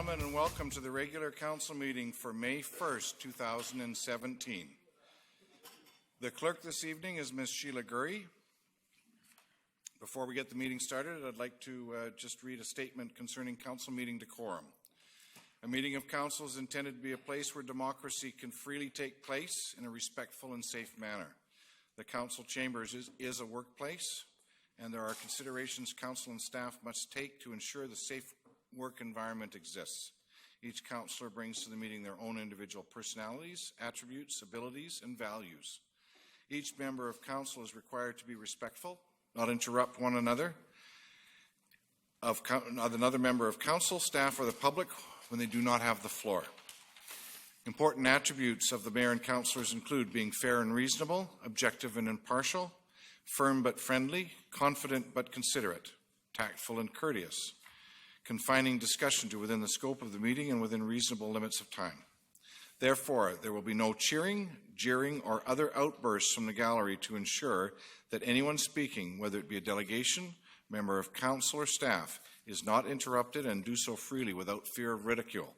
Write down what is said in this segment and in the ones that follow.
gentlemen, and welcome to the regular council meeting for May 1st, 2017. The clerk this evening is Ms. Sheila Gurry. Before we get the meeting started, I'd like to just read a statement concerning council meeting decorum. A meeting of council is intended to be a place where democracy can freely take place in a respectful and safe manner. The council chambers is a workplace, and there are considerations council and staff must take to ensure the safe work environment exists. Each councillor brings to the meeting their own individual personalities, attributes, abilities, and values. Each member of council is required to be respectful, not interrupt one another, of another member of council, staff, or the public when they do not have the floor. Important attributes of the mayor and councillors include being fair and reasonable, objective and impartial, firm but friendly, confident but considerate, tactful and courteous, confining discussion to within the scope of the meeting and within reasonable limits of time. Therefore, there will be no cheering, jeering, or other outbursts from the gallery to ensure that anyone speaking, whether it be a delegation, member of council, or staff, is not interrupted and do so freely without fear of ridicule.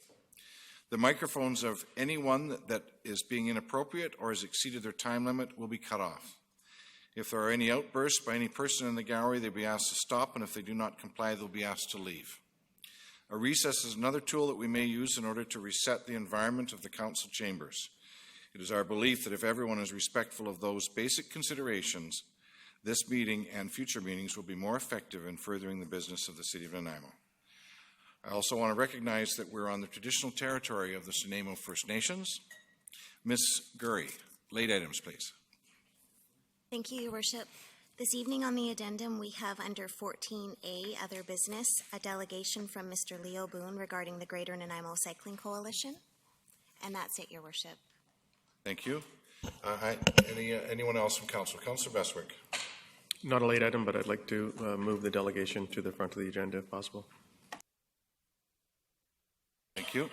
The microphones of anyone that is being inappropriate or has exceeded their time limit will be cut off. If there are any outbursts by any person in the gallery, they'll be asked to stop, and if they do not comply, they'll be asked to leave. A recess is another tool that we may use in order to reset the environment of the council chambers. It is our belief that if everyone is respectful of those basic considerations, this meeting and future meetings will be more effective in furthering the business of the City of Nanaimo. I also want to recognize that we're on the traditional territory of the Nanaimo First Nations. Ms. Gurry, late items, please. Thank you, Your Worship. This evening on the addendum, we have under 14A, Other Business, a delegation from Mr. Leo Boone regarding the Greater Nanaimo Cycling Coalition. And that's it, Your Worship. Thank you. Anyone else from council? Councillor Bestwick. Not a late item, but I'd like to move the delegation to the front of the agenda if possible. Thank you.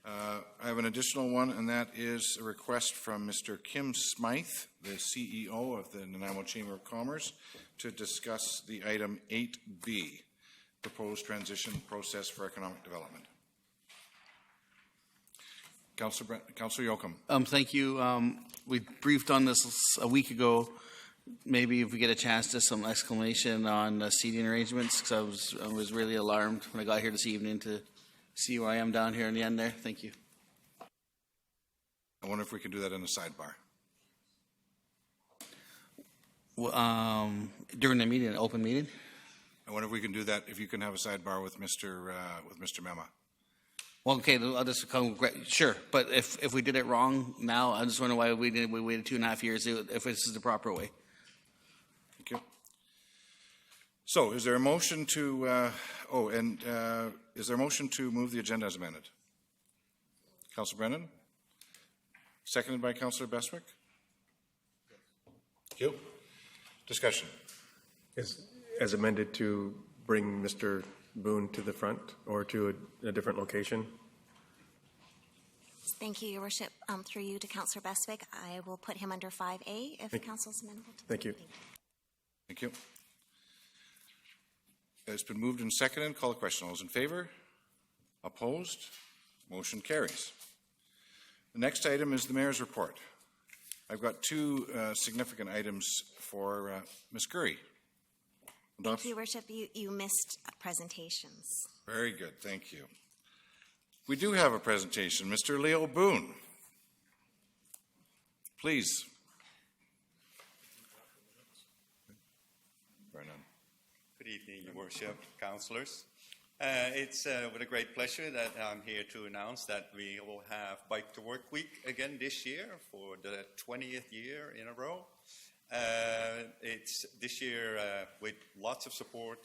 I have an additional one, and that is a request from Mr. Kim Smythe, the CEO of the Nanaimo Chamber of Commerce, to discuss the item 8B, proposed transition process for economic development. Councillor Yoakum. Thank you. We briefed on this a week ago. Maybe if we get a chance to some exclamation on seating arrangements, because I was really alarmed when I got here this evening to see where I am down here in the end there. Thank you. I wonder if we can do that in a sidebar. Well, during the meeting, an open meeting? I wonder if we can do that, if you can have a sidebar with Mr. Mema. Well, okay, I'll just come. Sure, but if we did it wrong now, I just wonder why we waited 2.5 years if this is the proper way. Thank you. So, is there a motion to? Is there a motion to move the agenda as amended? Councillor Brennan, seconded by Councillor Bestwick. Thank you. Discussion. As amended to bring Mr. Boone to the front or to a different location? Thank you, Your Worship. Through you to Councillor Bestwick, I will put him under 5A if Council's amenable. Thank you. Thank you. It's been moved and seconded. Call the question. All those in favor? Opposed? Motion carries. The next item is the Mayor's report. I've got two significant items for Ms. Gurry. Thank you, Your Worship. You missed presentations. Very good. Thank you. We do have a presentation. Mr. Leo Boone. Please. Good evening, Your Worship, councillors. It's with a great pleasure that I'm here to announce that we will have Bike to Work Week again this year for the 20th year in a row. It's this year with lots of support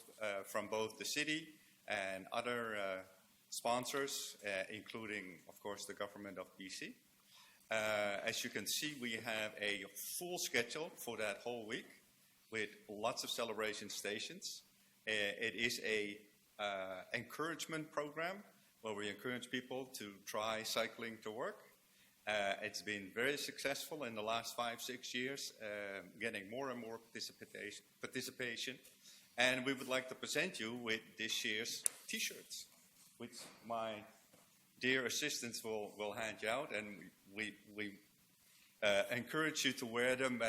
from both the city and other sponsors, including, of course, the government of BC. As you can see, we have a full schedule for that whole week with lots of celebration stations. It is a encouragement program where we encourage people to try cycling to work. It's been very successful in the last 5-6 years, getting more and more participation. And we would like to present you with this year's T-shirts, which my dear assistants will hand you out, and we encourage you to wear them,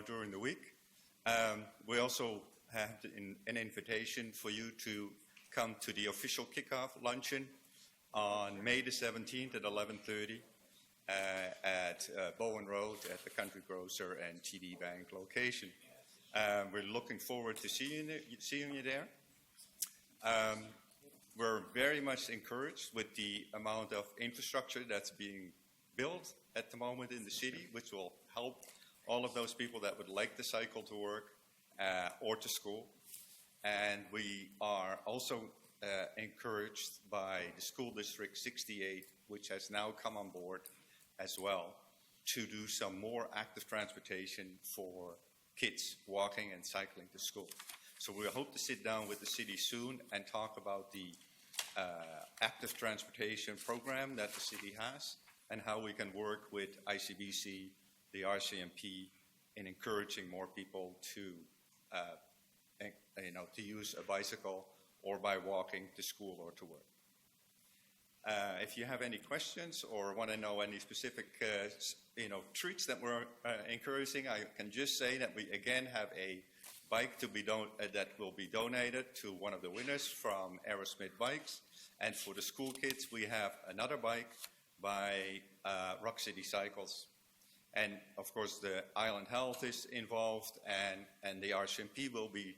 during the week. We also have an invitation for you to come to the official kickoff luncheon on May the 17th at 11:30 at Bowen Road at the Country Grocer and TD Bank location. We're looking forward to seeing you there. We're very much encouraged with the amount of infrastructure that's being built at the moment in the city, which will help all of those people that would like to cycle to work or to school. And we are also encouraged by the School District 68, which has now come on board as well, to do some more active transportation for kids walking and cycling to school. So we hope to sit down with the city soon and talk about the active transportation program that the city has and how we can work with ICBC, the RCMP, in encouraging more people to use a bicycle or by walking to school or to work. If you have any questions or want to know any specific treats that we're encouraging, I can just say that we again have a bike that will be donated to one of the winners from Aerosmith Bikes. And for the school kids, we have another bike by Rock City Cycles. And of course, the Island Health is involved, and the RCMP will be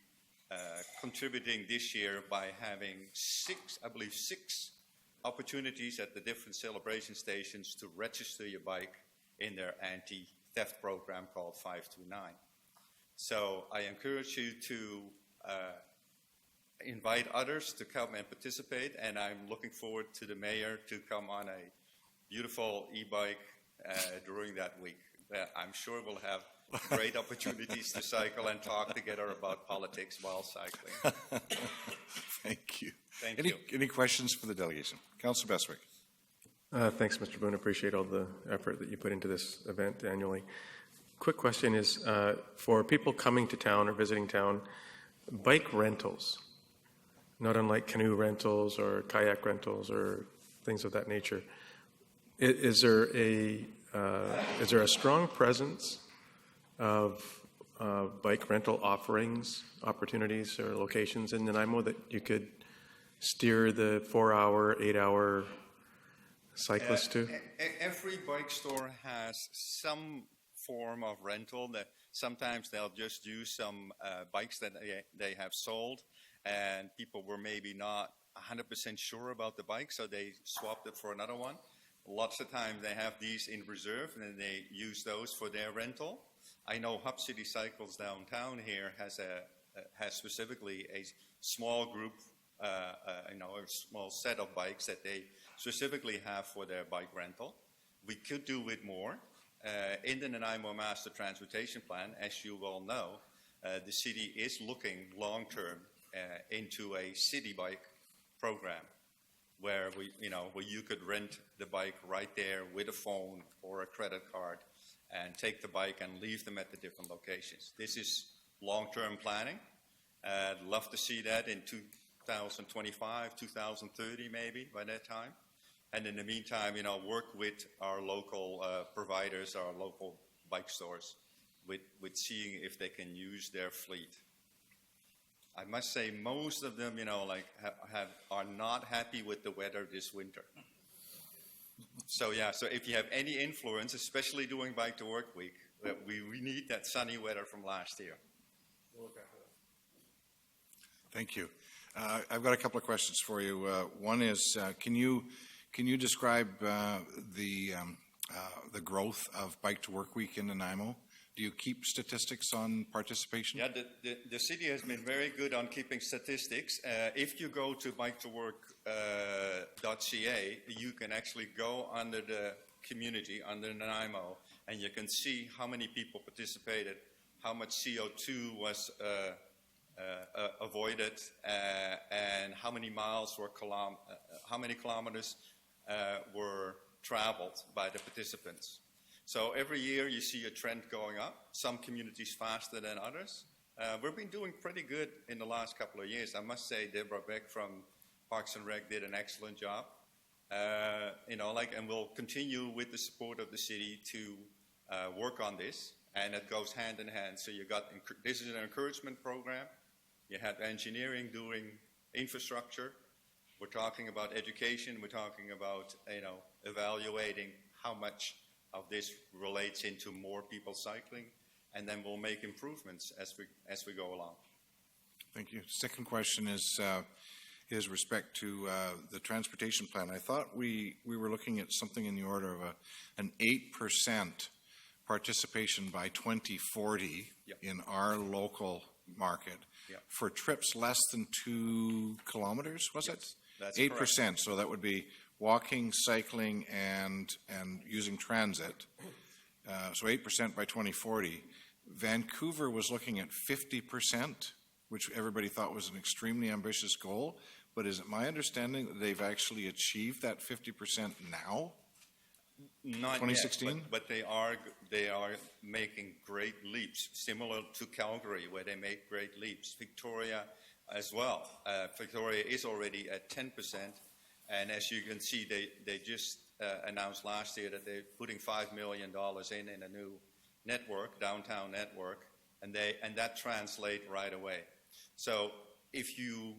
contributing this year by having six opportunities at the different celebration stations to register your bike in their anti-theft program called 529. So I encourage you to invite others to come and participate, and I'm looking forward to the mayor to come on a beautiful e-bike during that week. I'm sure we'll have great opportunities to cycle and talk together about politics while cycling. Thank you. Thank you. Any questions for the delegation? Councillor Beswick. Thanks, Mr. Boone. Appreciate all the effort that you put into this event annually. Quick question is, for people coming to town or visiting town, bike rentals, not unlike canoe rentals or kayak rentals or things of that nature, is there a strong presence of bike rental opportunities or locations in Nanaimo that you could steer the 4-hour, 8-hour cyclist to? Every bike store has some form of rental. That sometimes they'll just use some bikes that they have sold, and people were maybe not 100% sure about the bike, so they swapped it for another one. Lots of times they have these in reserve, and then they use those for their rental. I know Hub City Cycles downtown here has specifically a small group, a small set of bikes that they specifically have for their bike rental. We could do with more. In the Nanaimo Master Transportation Plan, as you well know, the city is looking long-term into a city bike program where you could rent the bike right there with a phone or a credit card and take the bike and leave them at the different locations. This is long-term planning. I'd love to see that in 2025, 2030 maybe by that time. And in the meantime, work with our local providers, our local bike stores, with seeing if they can use their fleet. I must say most of them, are not happy with the weather this winter. So if you have any influence, especially during Bike to Work Week, we need that sunny weather from last year. Thank you. I've got a couple of questions for you. One is, can you describe the growth of Bike to Work Week in Nanaimo? Do you keep statistics on participation? Yeah, the city has been very good on keeping statistics. If you go to biketowork.ca, you can actually go under the community, under Nanaimo, and you can see how many people participated, how much CO2 was avoided, and how many kilometers were traveled by the participants. So every year you see a trend going up, some communities faster than others. We've been doing pretty good in the last couple of years. I must say Deborah Beck from Parks and Rec did an excellent job. And we'll continue with the support of the city to work on this, and it goes hand in hand. So this is an encouragement program. You have engineering doing infrastructure. We're talking about education. We're talking about, evaluating how much of this relates into more people cycling, and then we'll make improvements as we go along. Thank you. Second question is respect to the transportation plan. I thought we were looking at something in the order of an 8% participation by 2040 Yep. in our local market Yep. for trips less than 2 kilometers, was it? That's 8%, so that would be walking, cycling, and using transit. So 8% by 2040. Vancouver was looking at 50%, which everybody thought was an extremely ambitious goal. But is it my understanding that they've actually achieved that 50% now? Not 2016? yet, but they are making great leaps, similar to Calgary, where they make great leaps. Victoria as well. Victoria is already at 10%, and as you can see, they just announced last year that they're putting $5 million in a new network, downtown network, and that translates right away. So if you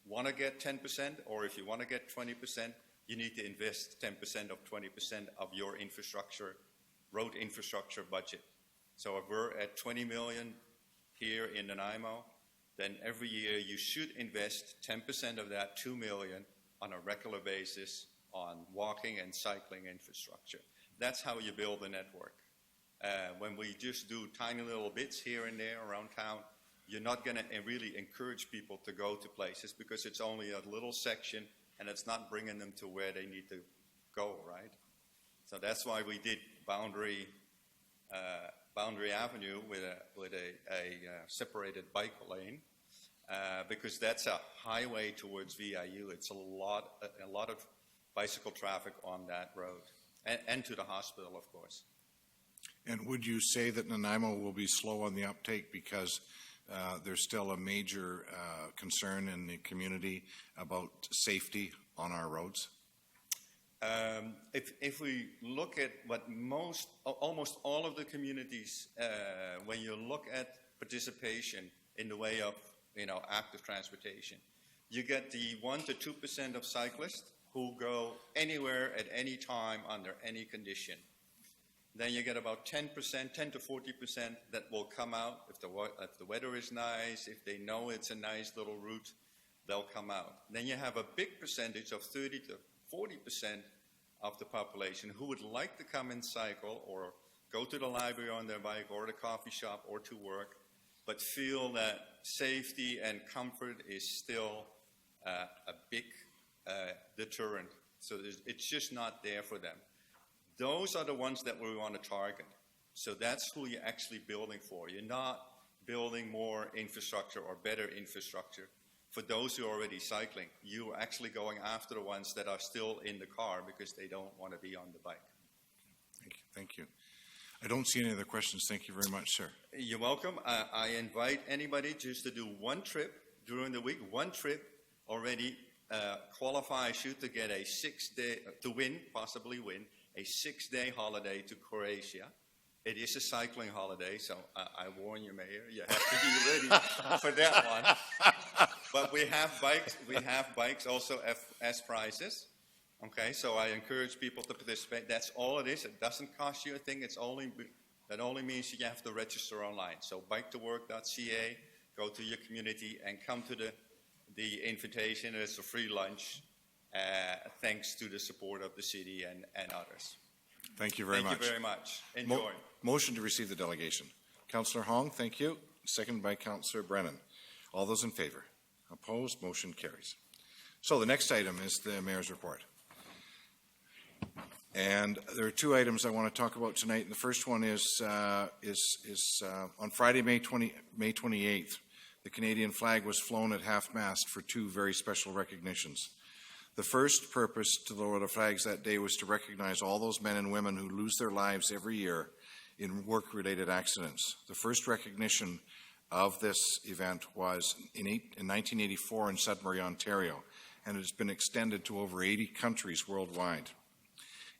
want to get 10%, or if you want to get 20%, you need to invest 10% of 20% of your infrastructure, road infrastructure budget. So if we're at 20 million here in Nanaimo, then every year you should invest 10% of that 2 million on a regular basis on walking and cycling infrastructure. That's how you build a network. When we just do tiny little bits here and there around town, you're not going to really encourage people to go to places because it's only a little section and it's not bringing them to where they need to go, right? So that's why we did Boundary Avenue with a separated bike lane, because that's a highway towards VIU. It's a lot of bicycle traffic on that road, and to the hospital, of course. And would you say that Nanaimo will be slow on the uptake because there's still a major concern in the community about safety on our roads? If we look at what almost all of the communities, when you look at participation in the way of active transportation, you get the 1 to 2% of cyclists who go anywhere at any time under any condition. Then you get about 10% to 40% that will come out if the weather is nice, if they know it's a nice little route, they'll come out. Then you have a big percentage of 30 to 40% of the population who would like to come and cycle or go to the library on their bike or the coffee shop or to work, but feel that safety and comfort is still a big deterrent. So it's just not there for them. Those are the ones that we want to target. So that's who you're actually building for. You're not building more infrastructure or better infrastructure for those who are already cycling. You're actually going after the ones that are still in the car because they don't want to be on the bike. Thank you. I don't see any other questions. Thank you very much, sir. You're welcome. I invite anybody just to do one trip during the week. One trip already qualifies you to get a 6-day, possibly win, a 6-day holiday to Croatia. It is a cycling holiday, so I warn you, Mayor, you have to be ready for that one. But we have bikes also as prizes. Okay, so I encourage people to participate. That's all it is. It doesn't cost you a thing. That only means you have to register online. So biketowork.ca, go to your community and come to the invitation. It's a free lunch, thanks to the support of the city and others. Thank you very much. Thank you very much. Enjoy. Motion to receive the delegation. Councillor Hong, thank you. Second by Councillor Brennan. All those in favor? Opposed? Motion carries. So the next item is the Mayor's report. And there are two items I want to talk about tonight. And the first one is on Friday, May 28th, the Canadian flag was flown at half-mast for two very special recognitions. The first purpose to lower the flags that day was to recognize all those men and women who lose their lives every year in work-related accidents. The first recognition of this event was in 1984 in Sudbury, Ontario, and it has been extended to over 80 countries worldwide.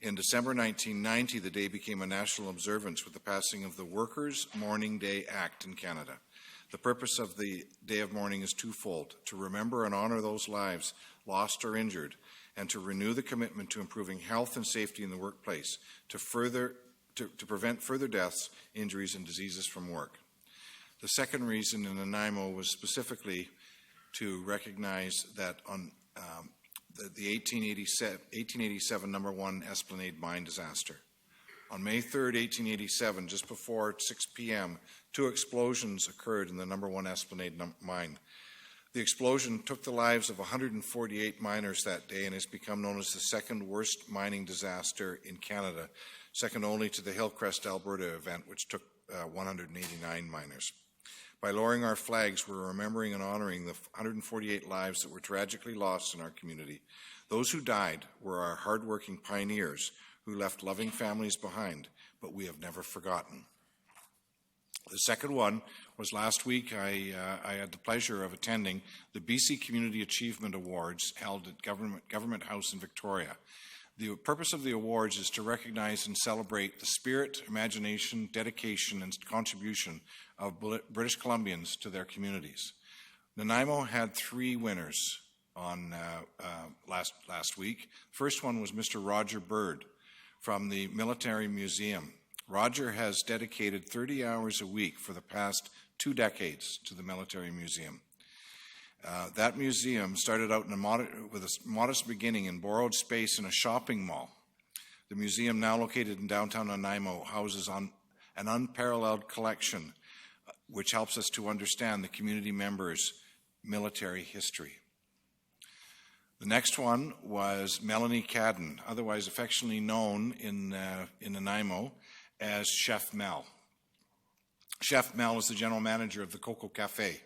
In December 1990, the day became a national observance with the passing of the Workers' Mourning Day Act in Canada. The purpose of the Day of Mourning is twofold: to remember and honor those lives lost or injured, and to renew the commitment to improving health and safety in the workplace, to prevent further deaths, injuries, and diseases from work. The second reason in Nanaimo was specifically to recognize that on the 1887 number 1 Esplanade mine disaster. On May 3rd, 1887, just before 6 p.m., 2 explosions occurred in the number 1 Esplanade mine. The explosion took the lives of 148 miners that day and has become known as the second worst mining disaster in Canada, second only to the Hillcrest, Alberta event, which took 189 miners. By lowering our flags, we're remembering and honoring the 148 lives that were tragically lost in our community. Those who died were our hardworking pioneers who left loving families behind, but we have never forgotten. The second one was last week. I had the pleasure of attending the BC Community Achievement Awards held at Government House in Victoria. The purpose of the awards is to recognize and celebrate the spirit, imagination, dedication, and contribution of British Columbians to their communities. Nanaimo had 3 winners on last week. First one was Mr. Roger Bird from the Military Museum. Roger has dedicated 30 hours a week for the past 2 decades to the Military Museum. That museum started out with a modest beginning in borrowed space in a shopping mall. The museum, now located in downtown Nanaimo, houses an unparalleled collection which helps us to understand the community members' military history. The next one was Melanie Cadden, otherwise affectionately known in Nanaimo as Chef Mel. Chef Mel is the general manager of the Coco Cafe,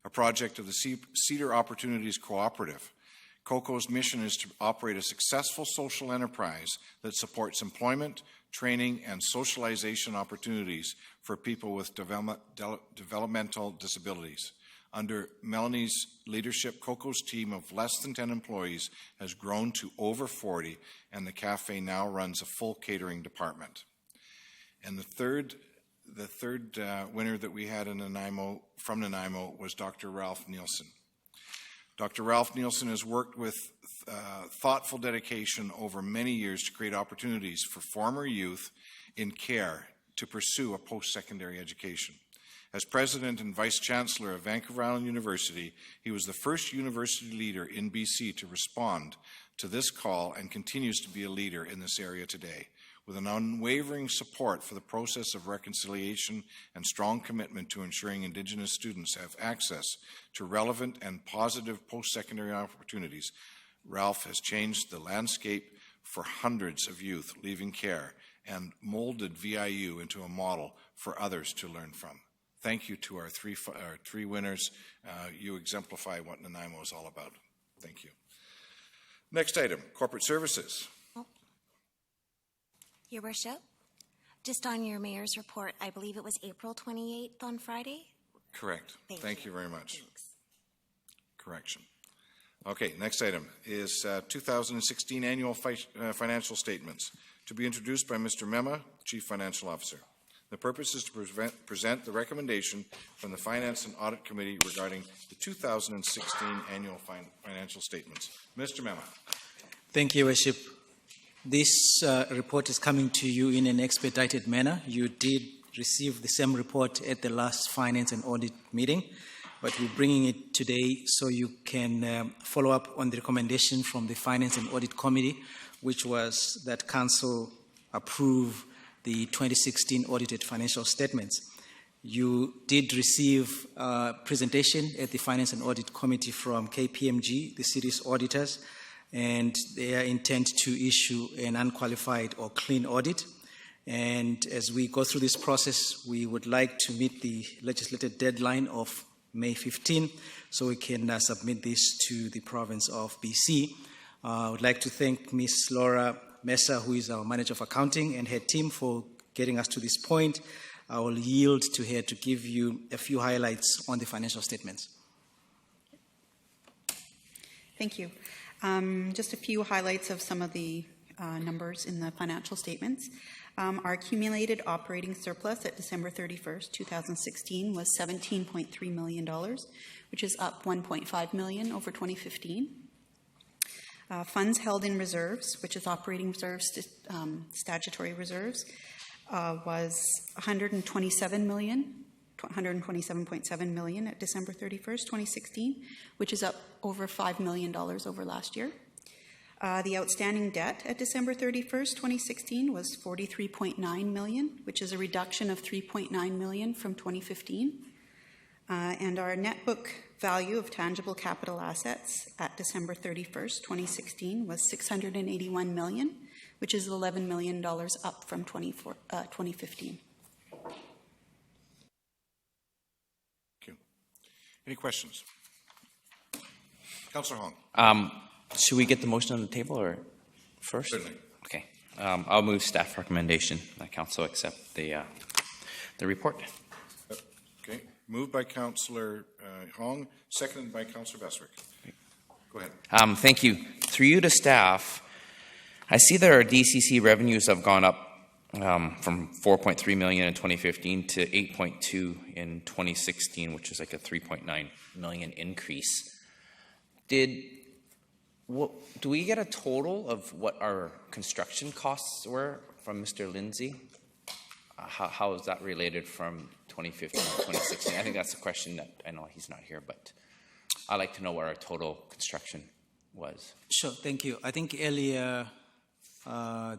a project of the Cedar Opportunities Cooperative. COCO's mission is to operate a successful social enterprise that supports employment, training, and socialization opportunities for people with developmental disabilities. Under Melanie's leadership, COCO's team of less than 10 employees has grown to over 40, and the cafe now runs a full catering department. And the third winner that we had in from Nanaimo was Dr. Ralph Nielsen. Dr. Ralph Nielsen has worked with thoughtful dedication over many years to create opportunities for former youth in care to pursue a post-secondary education. As president and vice chancellor of Vancouver Island University, he was the first university leader in BC to respond to this call and continues to be a leader in this area today. With an unwavering support for the process of reconciliation and strong commitment to ensuring Indigenous students have access to relevant and positive post-secondary opportunities, Ralph has changed the landscape for hundreds of youth leaving care and molded VIU into a model for others to learn from. Thank you to our three winners. You exemplify what Nanaimo is all about. Thank you. Next item, corporate services. Your Worship, just on your mayor's report, I believe it was April 28th on Friday? Correct. Thank you very much. Thanks. Correction. Okay, next item is 2016 annual financial statements to be introduced by Mr. Mema, Chief Financial Officer. The purpose is to present the recommendation from the Finance and Audit Committee regarding the 2016 annual financial statements. Mr. Mema. Thank you, Worship. This report is coming to you in an expedited manner. You did receive the same report at the last Finance and Audit meeting, but we're bringing it today so you can follow up on the recommendation from the Finance and Audit Committee, which was that Council approve the 2016 audited financial statements. You did receive a presentation at the Finance and Audit Committee from KPMG, the city's auditors, and their intent to issue an unqualified or clean audit. And as we go through this process, we would like to meet the legislated deadline of May 15, so we can submit this to the province of BC. I would like to thank Ms. Laura Mesa, who is our Manager of Accounting, and her team for getting us to this point. I will yield to her to give you a few highlights on the financial statements. Thank you. Just a few highlights of some of the numbers in the financial statements. Our accumulated operating surplus at December 31st, 2016 was $17.3 million, which is up $1.5 million over 2015. Funds held in reserves, which is operating reserves, statutory reserves, was $127.7 million at December 31st, 2016, which is up over $5 million over last year. The outstanding debt at December 31st, 2016 was $43.9 million, which is a reduction of $3.9 million from 2015. And our net book value of tangible capital assets at December 31st, 2016 was $681 million, which is $11 million up from 2015. Thank you. Any questions? Councillor Hong. Should we get the motion on the table or first? Certainly. Okay. I'll move staff recommendation that council accept the report. Okay. Moved by Councillor Hong, seconded by Councillor Beswick. Go ahead. Thank you. Through you to staff, I see that our DCC revenues have gone up from 4.3 million in 2015 to 8.2 in 2016, which is like a 3.9 million increase. Do we get a total of what our construction costs were from Mr. Lindsay? How is that related from 2015 to 2016? I think that's a question that I know he's not here, but I'd like to know what our total construction was. Sure, thank you. I think earlier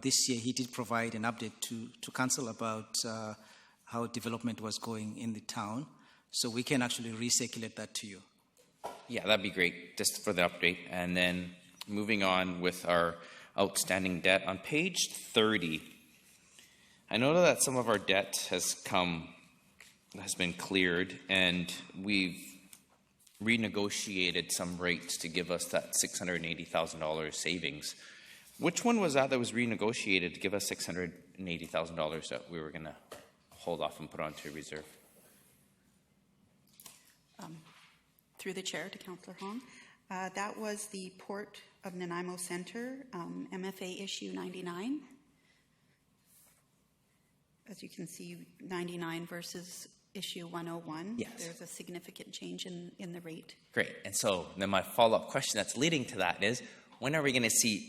this year he did provide an update to council about how development was going in the town. So we can actually recirculate that to you. Yeah, that'd be great, just for the update. And then moving on with our outstanding debt. On page 30, I know that some of our debt has been cleared, and we've renegotiated some rates to give us that $680,000 savings. Which one was that was renegotiated to give us $680,000 that we were going to hold off and put onto reserve? Through the chair to Councillor Hong. That was the Port of Nanaimo Centre, MFA issue 99. As you can see, 99 versus issue 101. Yes. There's a significant change in the rate. Great. And so then my follow-up question that's leading to that is, when are we going to see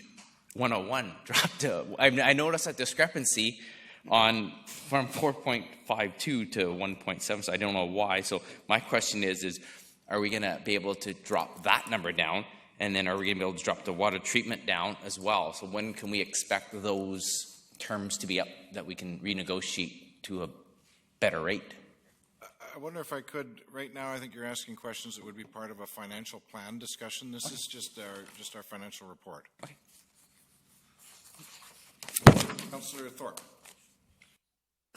101 drop to? I noticed a discrepancy from 4.52 to 1.7, so I don't know why. So my question is are we going to be able to drop that number down? And then are we going to be able to drop the water treatment down as well? So when can we expect those terms to be up that we can renegotiate to a better rate? I wonder if I could, right now I think you're asking questions that would be part of a financial plan discussion. This is just our financial report. Okay. Councillor Thorpe.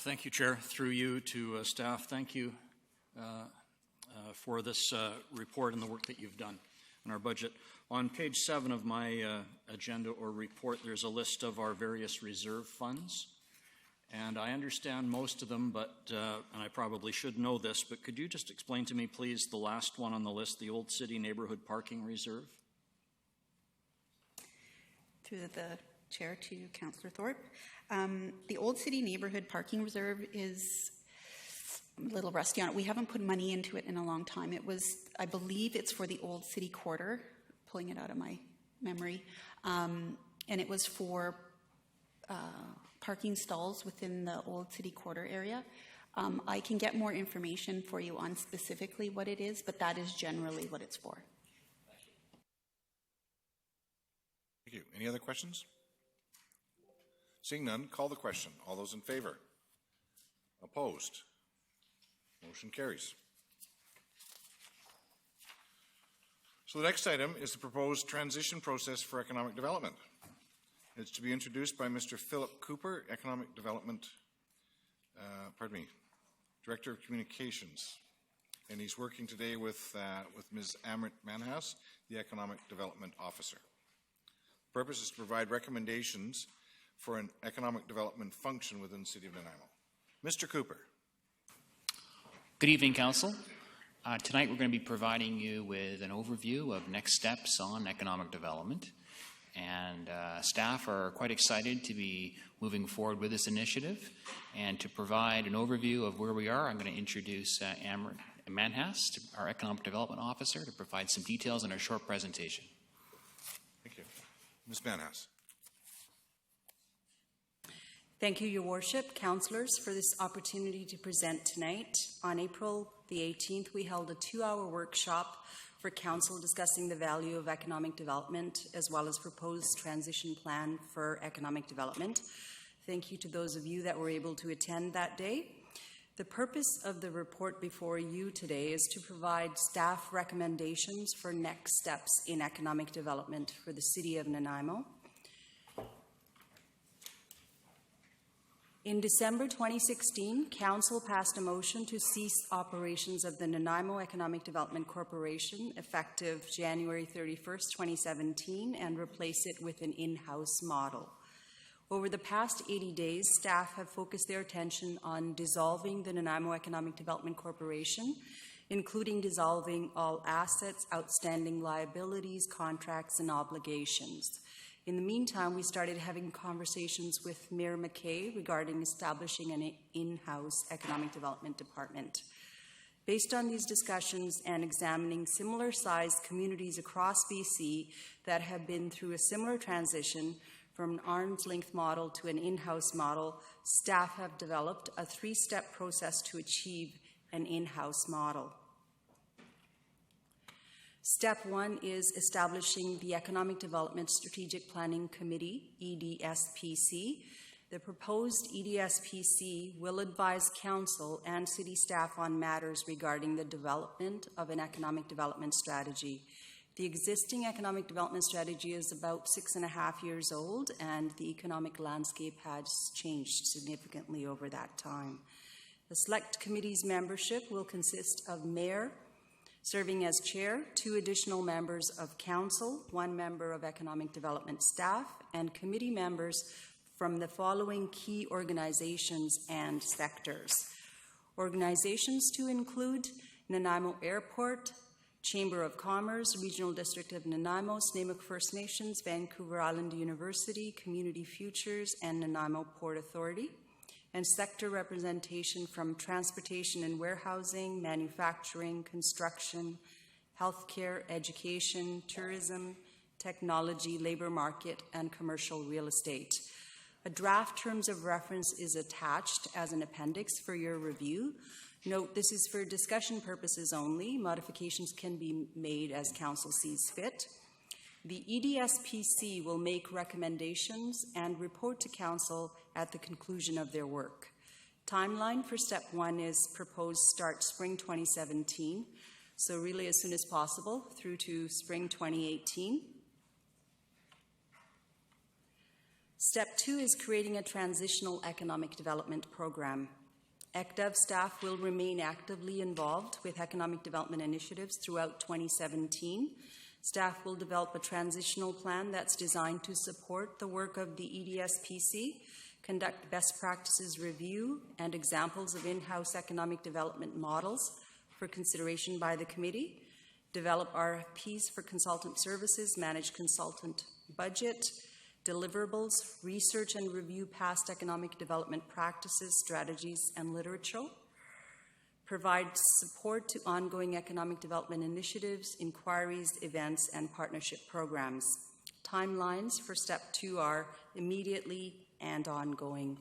Thank you, Chair. Through you to staff, thank you for this report and the work that you've done in our budget. On page 7 of my agenda or report, there's a list of our various reserve funds. And I understand most of them, but, and I probably should know this, but could you just explain to me, please, the last one on the list, the Old City Neighborhood Parking Reserve? Through the chair to Councillor Thorpe. The Old City Neighborhood Parking Reserve is a little rusty on it. We haven't put money into it in a long time. It was, I believe it's for the Old City Quarter, pulling it out of my memory, and it was for parking stalls within the Old City Quarter area. I can get more information for you on specifically what it is, but that is generally what it's for. Thank you. Any other questions? Seeing none, call the question. All those in favor? Opposed? Motion carries. So the next item is the proposed transition process for economic development. It's to be introduced by Mr. Philip Cooper, Economic Development, Director of Communications. And he's working today with Ms. Amrit Manhas, the Economic Development Officer. The purpose is to provide recommendations for an economic development function within the City of Nanaimo. Mr. Cooper. Good evening, Council. Tonight, we're going to be providing you with an overview of next steps on economic development. And staff are quite excited to be moving forward with this initiative. And to provide an overview of where we are, I'm going to introduce Amrit Manhas, our Economic Development Officer, to provide some details in our short presentation. Thank you. Ms. Manhas. Thank you, Your Worship, councillors, for this opportunity to present tonight. On April the 18th, we held a 2-hour workshop for council discussing the value of economic development as well as proposed transition plan for economic development. Thank you to those of you that were able to attend that day. The purpose of the report before you today is to provide staff recommendations for next steps in economic development for the City of Nanaimo. In December 2016, Council passed a motion to cease operations of the Nanaimo Economic Development Corporation effective January 31st, 2017, and replace it with an in-house model. Over the past 80 days, staff have focused their attention on dissolving the Nanaimo Economic Development Corporation, including dissolving all assets, outstanding liabilities, contracts, and obligations. In the meantime, we started having conversations with Mayor McKay regarding establishing an in-house economic development department. Based on these discussions and examining similar-sized communities across BC that have been through a similar transition from an arm's-length model to an in-house model, staff have developed a 3-step process to achieve an in-house model. Step 1 is establishing the Economic Development Strategic Planning Committee, EDSPC. The proposed EDSPC will advise Council and City staff on matters regarding the development of an economic development strategy. The existing economic development strategy is about 6.5 years old, and the economic landscape has changed significantly over that time. The Select Committee's membership will consist of Mayor, serving as chair, 2 additional members of council, 1 member of economic development staff, and committee members from the following key organizations and sectors. Organizations to include Nanaimo Airport, Chamber of Commerce, Regional District of Nanaimo, Snuneymuxw First Nations, Vancouver Island University, Community Futures, and Nanaimo Port Authority, and sector representation from transportation and warehousing, manufacturing, construction, healthcare, education, tourism, technology, labor market, and commercial real estate. A draft terms of reference is attached as an appendix for your review. Note, this is for discussion purposes only. Modifications can be made as council sees fit. The EDSPC will make recommendations and report to council at the conclusion of their work. Timeline for step 1 is proposed start spring 2017, so really as soon as possible through to spring 2018. Step 2 is creating a transitional economic development program. ECDEV staff will remain actively involved with economic development initiatives throughout 2017. Staff will develop a transitional plan that's designed to support the work of the EDSPC, conduct best practices review and examples of in-house economic development models for consideration by the committee, develop RFPs for consultant services, manage consultant budget, deliverables, research and review past economic development practices, strategies, and literature, provide support to ongoing economic development initiatives, inquiries, events, and partnership programs. Timelines for step 2 are immediately and ongoing.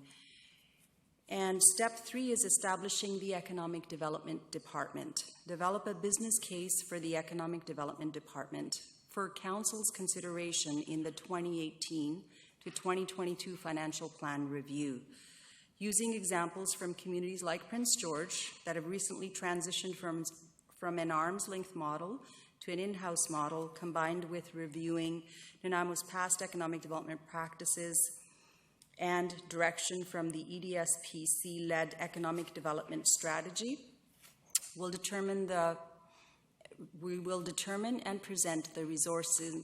And step 3 is establishing the Economic Development Department. Develop a business case for the Economic Development Department for Council's consideration in the 2018 to 2022 financial plan review. Using examples from communities like Prince George that have recently transitioned from an arm's-length model to an in-house model, combined with reviewing Nanaimo's past economic development practices and direction from the EDSPC-led economic development strategy, we will determine and present the resources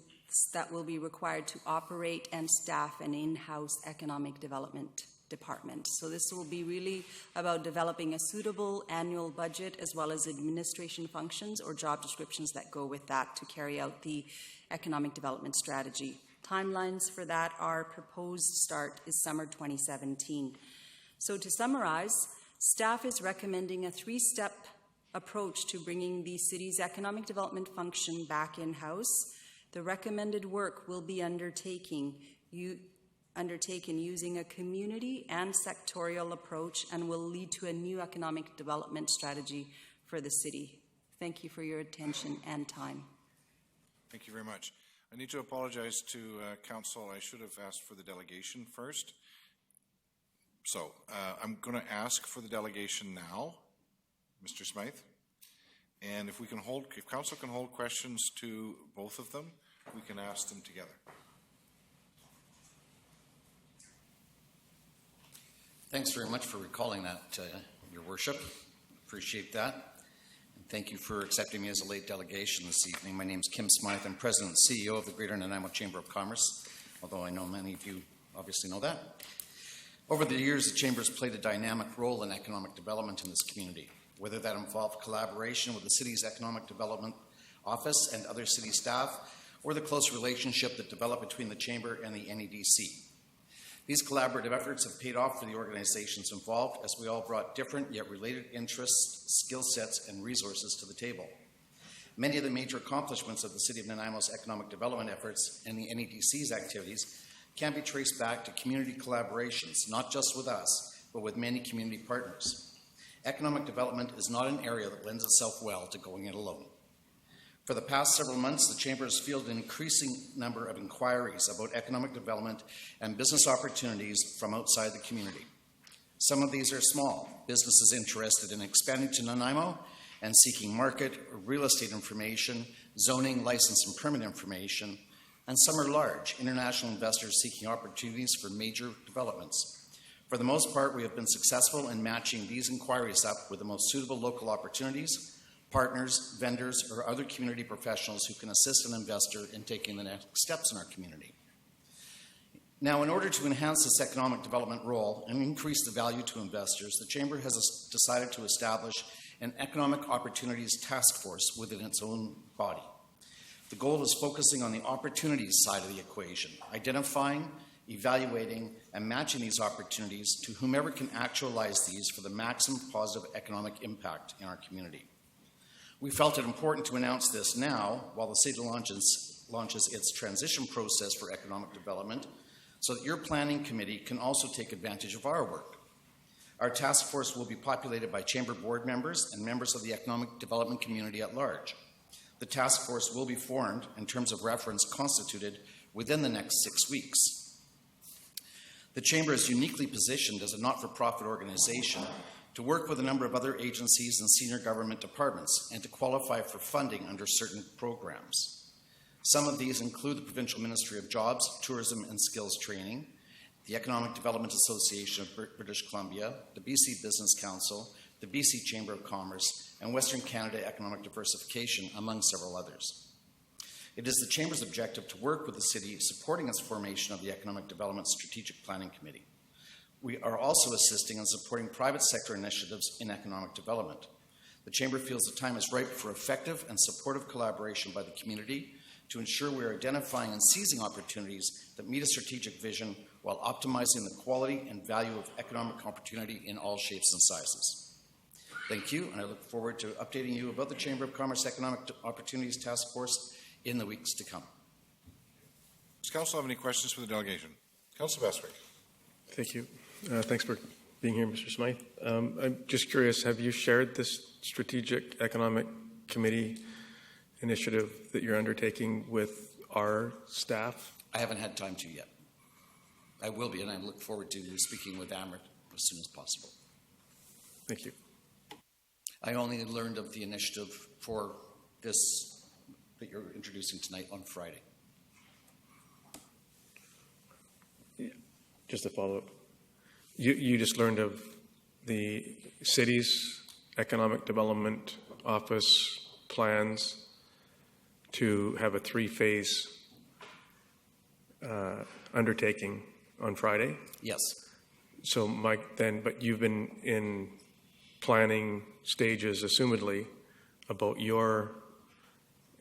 that will be required to operate and staff an in-house economic development department. So this will be really about developing a suitable annual budget as well as administration functions or job descriptions that go with that to carry out the economic development strategy. Timelines for that are proposed start is summer 2017. So to summarize, staff is recommending a three-step approach to bringing the city's economic development function back in-house. The recommended work will be undertaken using a community and sectorial approach and will lead to a new economic development strategy for the city. Thank you for your attention and time. Thank you very much. I need to apologize to Council. I should have asked for the delegation first. So I'm going to ask for the delegation now, Mr. Smythe. And if Council can hold questions to both of them, we can ask them together. Thanks very much for recalling that, Your Worship. Appreciate that. And thank you for accepting me as a late delegation this evening. My name is Kim Smythe. I'm President and CEO of the Greater Nanaimo Chamber of Commerce, although I know many of you obviously know that. Over the years, the Chamber has played a dynamic role in economic development in this community, whether that involved collaboration with the city's Economic Development Office and other city staff, or the close relationship that developed between the Chamber and the NEDC. These collaborative efforts have paid off for the organizations involved as we all brought different yet related interests, skill sets, and resources to the table. Many of the major accomplishments of the City of Nanaimo's economic development efforts and the NEDC's activities can be traced back to community collaborations, not just with us, but with many community partners. Economic development is not an area that lends itself well to going it alone. For the past several months, the Chamber has fielded an increasing number of inquiries about economic development and business opportunities from outside the community. Some of these are small, businesses interested in expanding to Nanaimo and seeking market or real estate information, zoning, license, and permit information, and some are large, international investors seeking opportunities for major developments. For the most part, we have been successful in matching these inquiries up with the most suitable local opportunities, partners, vendors, or other community professionals who can assist an investor in taking the next steps in our community. Now, in order to enhance this economic development role and increase the value to investors, the Chamber has decided to establish an Economic Opportunities Task Force within its own body. The goal is focusing on the opportunities side of the equation, identifying, evaluating, and matching these opportunities to whomever can actualize these for the maximum positive economic impact in our community. We felt it important to announce this now while the city launches its transition process for economic development so that your planning committee can also take advantage of our work. Our task force will be populated by Chamber board members and members of the economic development community at large. The task force will be formed, in terms of reference, constituted within the next 6 weeks. The Chamber is uniquely positioned as a not-for-profit organization to work with a number of other agencies and senior government departments and to qualify for funding under certain programs. Some of these include the Provincial Ministry of Jobs, Tourism and Skills Training, the Economic Development Association of British Columbia, the BC Business Council, the BC Chamber of Commerce, and Western Canada Economic Diversification, among several others. It is the Chamber's objective to work with the City supporting its formation of the Economic Development Strategic Planning Committee. We are also assisting in supporting private sector initiatives in economic development. The Chamber feels the time is ripe for effective and supportive collaboration by the community to ensure we are identifying and seizing opportunities that meet a strategic vision while optimizing the quality and value of economic opportunity in all shapes and sizes. Thank you, and I look forward to updating you about the Chamber of Commerce Economic Opportunities Task Force in the weeks to come. Does Council have any questions for the delegation? Councillor Bestwick. Thank you. Thanks for being here, Mr. Smythe. I'm just curious, have you shared this Strategic Economic Committee initiative that you're undertaking with our staff? I haven't had time to yet. I will be, and I look forward to speaking with Amrit as soon as possible. Thank you. I only learned of the initiative for this that you're introducing tonight on Friday. Just a follow-up. You just learned of the city's Economic Development Office plans to have a 3-phase undertaking on Friday? Yes. So, Mike, then, but you've been in planning stages, assumedly, about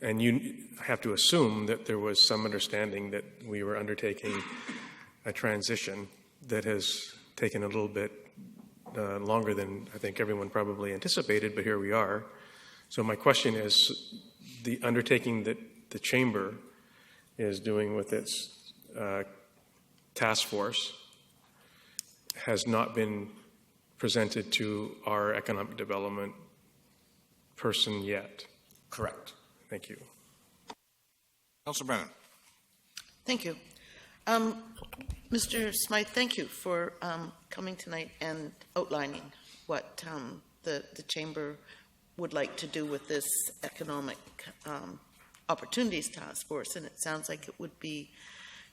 and you have to assume that there was some understanding that we were undertaking a transition that has taken a little bit longer than I think everyone probably anticipated, but here we are. So my question is, the undertaking that the Chamber is doing with its task force has not been presented to our economic development person yet. Correct. Thank you. Councilor Brennan. Thank you. Mr. Smythe, thank you for coming tonight and outlining what the Chamber would like to do with this economic opportunities task force, and it sounds like it would be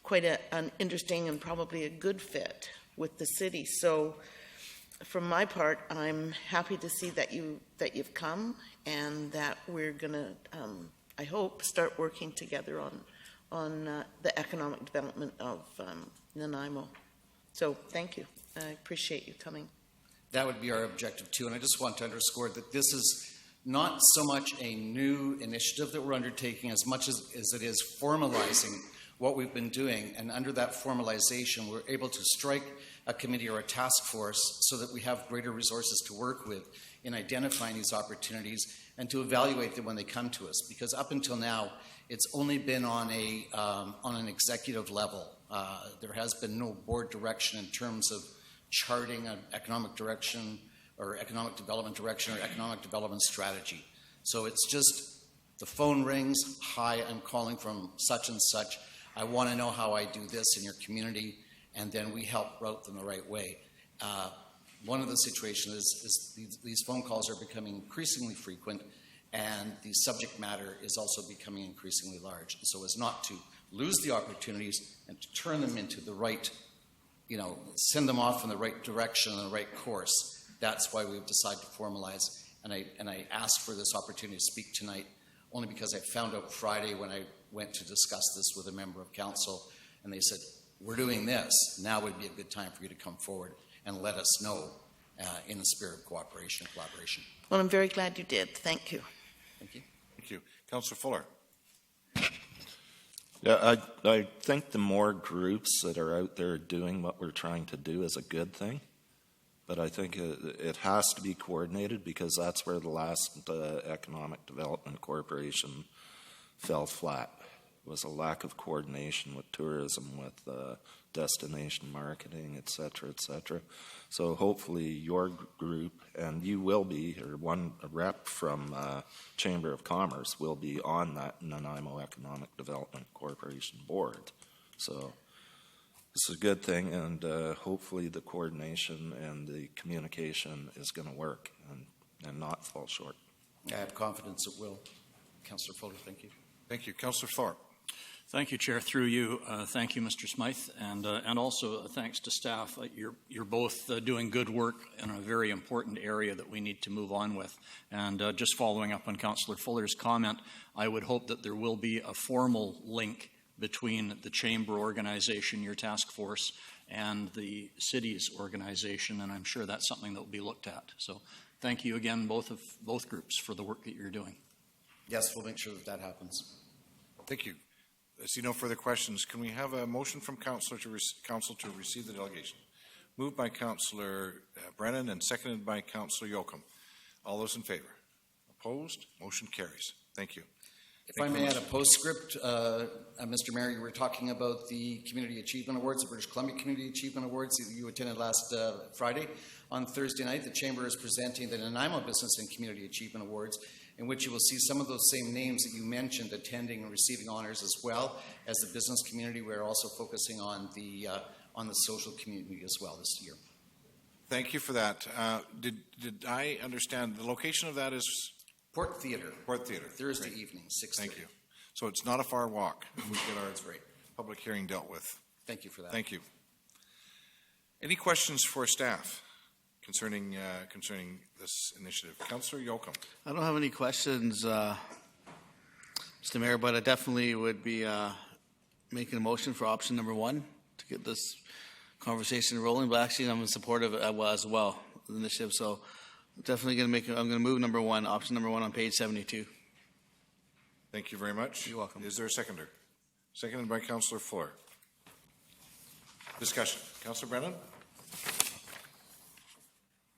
quite an interesting and probably a good fit with the city. So from my part, I'm happy to see that you've come and that we're going to, I hope, start working together on the economic development of Nanaimo. So thank you. I appreciate you coming. That would be our objective too, and I just want to underscore that this is not so much a new initiative that we're undertaking as much as it is formalizing what we've been doing, and under that formalization we're able to strike a committee or a task force so that we have greater resources to work with in identifying these opportunities and to evaluate them when they come to us, because up until now it's only been on an executive level. There has been no board direction in terms of charting an economic direction or economic development direction or economic development strategy. So it's just the phone rings, hi, I'm calling from such and such. I want to know how I do this in your community, and then we help route them the right way. One of the situations is these phone calls are becoming increasingly frequent, and the subject matter is also becoming increasingly large. So as not to lose the opportunities and to turn them into the right, send them off in the right direction and the right course. That's why we've decided to formalize. And I asked for this opportunity to speak tonight only because I found out Friday when I went to discuss this with a member of council, and they said, we're doing this. Now would be a good time for you to come forward and let us know in the spirit of cooperation and collaboration. Well, I'm very glad you did. Thank you. Thank you. Thank you. Councillor Fuller. Yeah, I think the more groups that are out there doing what we're trying to do is a good thing. But I think it has to be coordinated, because that's where the last Economic Development Corporation fell flat. It was a lack of coordination with tourism, with destination marketing, et cetera, et cetera. So hopefully your group, and you will be, or a rep from Chamber of Commerce will be on that Nanaimo Economic Development Corporation board. So this is a good thing, and hopefully the coordination and the communication is going to work and not fall short. I have confidence it will. Councillor Fuller, thank you. Thank you. Councillor Thorpe. Thank you, Chair. Through you, thank you, Mr. Smythe, and also thanks to staff. You're both doing good work in a very important area that we need to move on with. And just following up on Councillor Fuller's comment, I would hope that there will be a formal link between the Chamber organization, your task force, and the city's organization, and I'm sure that's something that will be looked at. So thank you again, both groups, for the work that you're doing. Yes, we'll make sure that happens. Thank you. I see no further questions. Can we have a motion from council to receive the delegation? Moved by Councillor Brennan and seconded by Councillor Yoakum. All those in favor? Opposed? Motion carries. Thank you. If I may add a postscript, Mr. Mayor, you were talking about the Community Achievement Awards, the British Columbia Community Achievement Awards that you attended last Friday. On Thursday night, the Chamber is presenting the Nanaimo Business and Community Achievement Awards, in which you will see some of those same names that you mentioned attending and receiving honors, as well as the business community. We're also focusing on the social community as well this year. Thank you for that. Did I understand the location of that is? Port Theatre. Port Theatre. Thursday evening, 6:30. Thank you. So it's not a far walk. We get our public hearing dealt with. Thank you for that. Thank you. Any questions for staff concerning this initiative? Councillor Yoakum. I don't have any questions, Mr. Mayor, but I definitely would be making a motion for option number 1 to get this conversation rolling, but actually I'm in support of it as well, the initiative. So definitely going to make, I'm going to move number one, option number one on page 72. Thank you very much. You're welcome. Is there a seconder? Seconded by Councillor Fuller. Discussion. Councillor Brennan?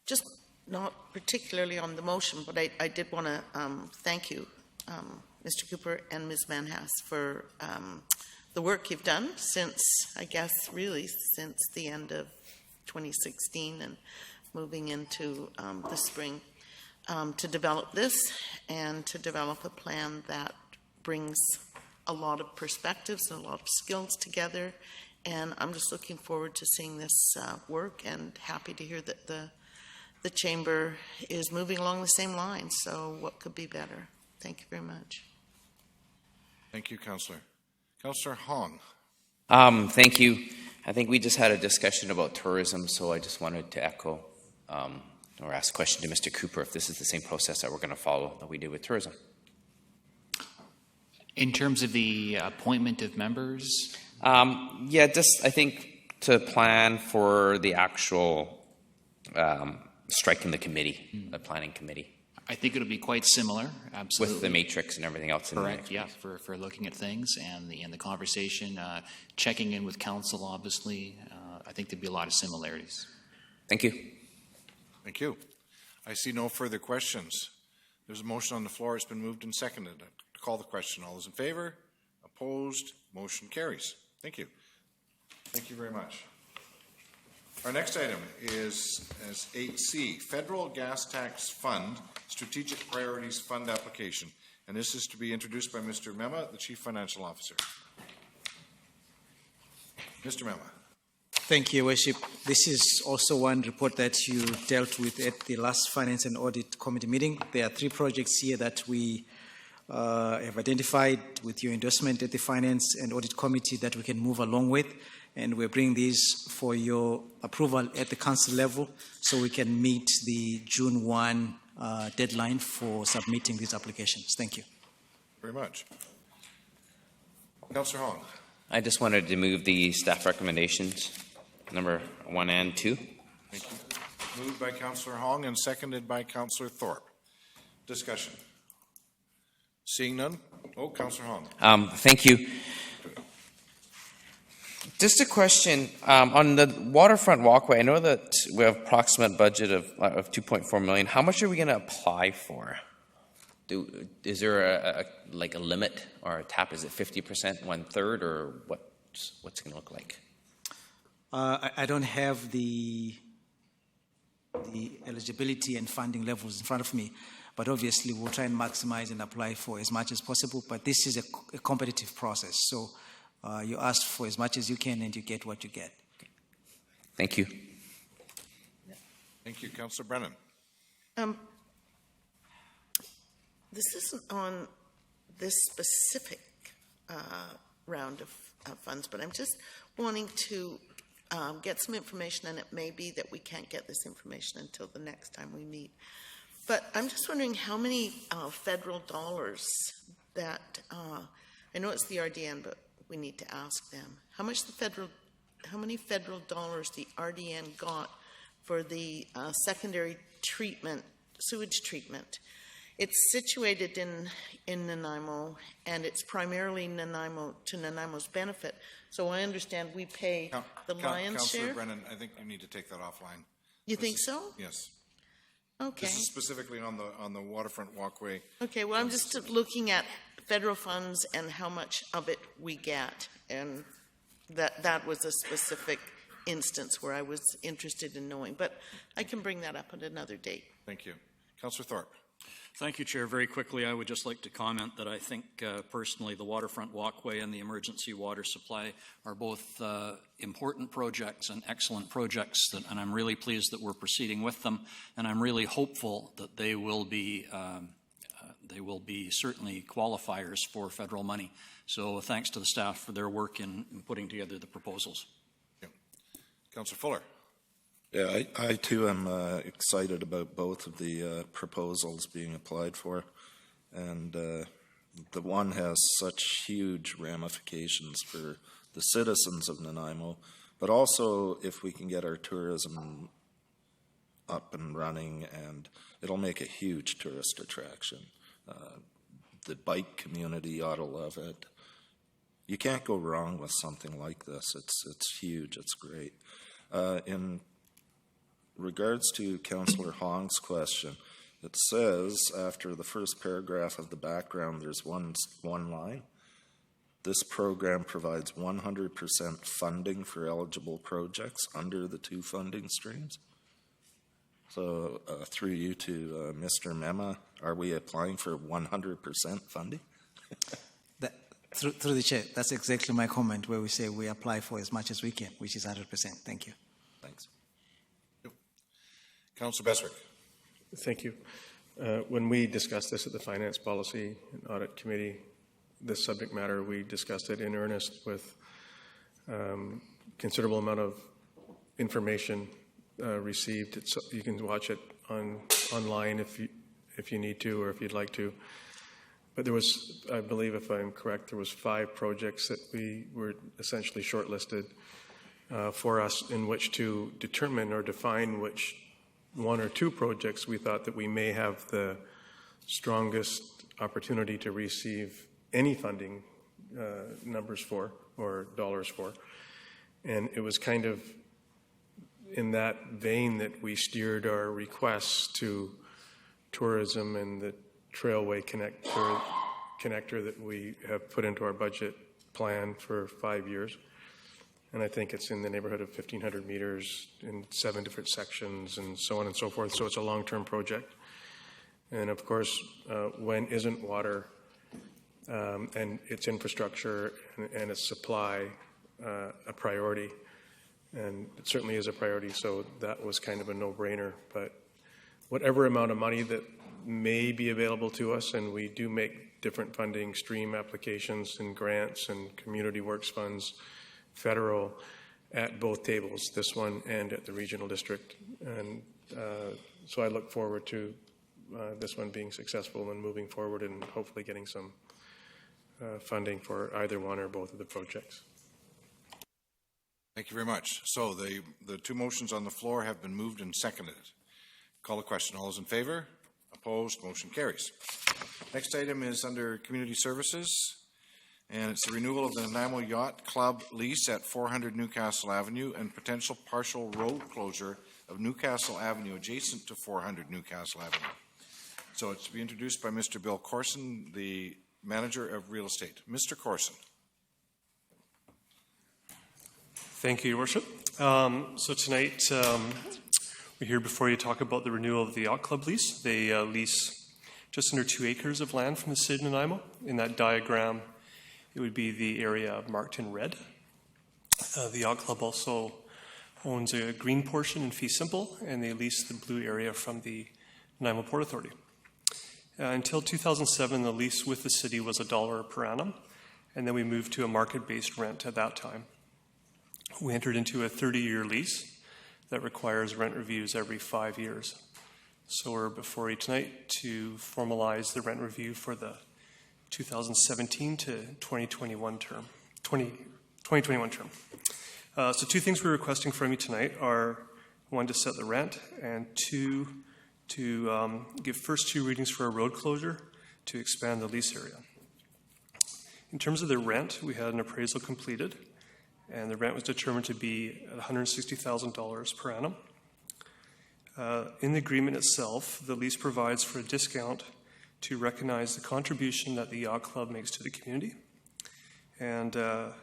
Just not particularly on the motion, but I did want to thank you, Mr. Cooper and Ms. Van Haas, for the work you've done since, I guess, really since the end of 2016 and moving into the spring to develop this and to develop a plan that brings a lot of perspectives and a lot of skills together. And I'm just looking forward to seeing this work, and happy to hear that the Chamber is moving along the same lines. So what could be better? Thank you very much. Thank you, Councillor. Councillor Hong. Thank you. I think we just had a discussion about tourism, so I just wanted to echo or ask a question to Mr. Cooper if this is the same process that we're going to follow that we did with tourism. In terms of the appointment of members? Yeah, just I think to plan for the actual striking the committee, the planning committee. I think it'll be quite similar, absolutely. With the matrix and everything else. Correct, yeah, for looking at things and the conversation, checking in with council, obviously. I think there'd be a lot of similarities. Thank you. Thank you. I see no further questions. There's a motion on the floor. It's been moved and seconded. I call the question. All those in favor? Opposed? Motion carries. Thank you. Thank you very much. Our next item is as 8C, Federal Gas Tax Fund Strategic Priorities Fund Application. And this is to be introduced by Mr. Mema, the Chief Financial Officer. Mr. Mema. Thank you, Your Worship. This is also one report that you dealt with at the last Finance and Audit Committee meeting. There are 3 projects here that we have identified with your endorsement at the Finance and Audit Committee that we can move along with. And we're bringing these for your approval at the council level so we can meet the June 1 deadline for submitting these applications. Thank you. Very much. Councillor Hong. I just wanted to move the staff recommendations, number 1 and 2. Thank you. Moved by Councillor Hong and seconded by Councillor Thorpe. Discussion. Seeing none. Oh, Councillor Hong. Thank you. Just a question on the waterfront walkway. I know that we have approximate budget of 2.4 million. How much are we going to apply for? Is there a limit or a cap? Is it 50%, 1/3, or what's it going to look like? I don't have the eligibility and funding levels in front of me, but obviously we'll try and maximize and apply for as much as possible. But this is a competitive process, so you ask for as much as you can and you get what you get. Thank you. Thank you, Councillor Brennan. This isn't on this specific round of funds, but I'm just wanting to get some information, and it may be that we can't get this information until the next time we meet. But I'm just wondering how many federal dollars that, I know it's the RDN, but we need to ask them. How many federal dollars the RDN got for the secondary treatment, sewage treatment? It's situated in Nanaimo, and it's primarily to Nanaimo's benefit. So I understand we pay the lion's share. Councillor Brennan, I think you need to take that offline. You think so? Yes. Okay. This is specifically on the waterfront walkway. Okay, well, I'm just looking at federal funds and how much of it we get. And that was a specific instance where I was interested in knowing. But I can bring that up at another date. Thank you. Councillor Thorpe. Thank you, Chair. Very quickly, I would just like to comment that I think personally the waterfront walkway and the emergency water supply are both important projects and excellent projects, and I'm really pleased that we're proceeding with them, and I'm really hopeful that they will be certainly qualifiers for federal money. So thanks to the staff for their work in putting together the proposals. Yeah. Councillor Fuller. Yeah, I too am excited about both of the proposals being applied for, and the one has such huge ramifications for the citizens of Nanaimo, But also, if we can get our tourism up and running, and it'll make a huge tourist attraction. The bike community ought to love it. You can't go wrong with something like this. It's huge. It's great. In regards to Councillor Hong's question, it says after the first paragraph of the background, there's one line. This program provides 100% funding for eligible projects under the two funding streams. So through you to Mr. Mema, are we applying for 100% funding? Through the chair, that's exactly my comment, where we say we apply for as much as we can, which is 100%. Thank you. Thanks. Councillor Beswick. Thank you. When we discussed this at the Finance Policy and Audit Committee, this subject matter, we discussed it in earnest with considerable amount of information received. You can watch it online if you need to or if you'd like to. But there was, I believe, if I'm correct, there was 5 projects that we were essentially shortlisted for us in which to determine or define which 1 or 2 projects we thought that we may have the strongest opportunity to receive any funding numbers for or dollars for. And it was kind of in that vein that we steered our requests to tourism and the Trailway connector that we have put into our budget plan for 5 years. And I think it's in the neighborhood of 1,500 meters in 7 different sections and so on and so forth. So it's a long-term project. And of course, when isn't water and its infrastructure and its supply a priority? And it certainly is a priority, so that was kind of a no-brainer. But whatever amount of money that may be available to us, and we do make different funding stream applications and grants and community works funds, federal, at both tables, this one and at the regional district. And so I look forward to this one being successful and moving forward and hopefully getting some funding for either one or both of the projects. Thank you very much. So the 2 motions on the floor have been moved and seconded. Call a question. All those in favor? Opposed? Motion carries. Next item is under Community Services, and it's the renewal of the Nanaimo Yacht Club lease at 400 Newcastle Avenue and potential partial road closure of Newcastle Avenue adjacent to 400 Newcastle Avenue. So it's to be introduced by Mr. Bill Corson, the Manager of Real Estate. Mr. Corson. Thank you, Your Worship. So tonight, we're here before you to talk about the renewal of the Yacht Club lease. They lease just under 2 acres of land from the City of Nanaimo. In that diagram, it would be the area marked in red. The Yacht Club also owns a green portion in fee simple, and they lease the blue area from the Nanaimo Port Authority. Until 2007, the lease with the city was $1 per annum, and then we moved to a market-based rent at that time. We entered into a 30-year lease that requires rent reviews every 5 years. So we're before you tonight to formalize the rent review for the 2017 to 2021 term. 2021 term. So 2 things we're requesting from you tonight are 1, to set the rent, and 2, to give first 2 readings for a road closure to expand the lease area. In terms of the rent, we had an appraisal completed, and the rent was determined to be at $160,000 per annum. In the agreement itself, the lease provides for a discount to recognize the contribution that the Yacht Club makes to the community. And the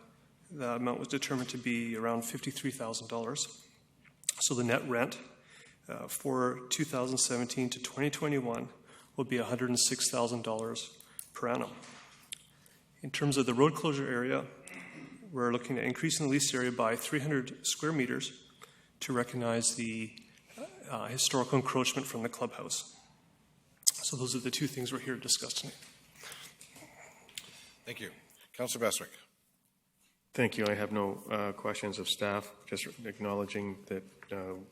amount was determined to be around $53,000. So the net rent for 2017 to 2021 will be $106,000 per annum. In terms of the road closure area, we're looking at increasing the lease area by 300 square meters to recognize the historical encroachment from the clubhouse. So those are the 2 things we're here to discuss tonight. Thank you. Councillor Beswick. Thank you. I have no questions of staff, just acknowledging that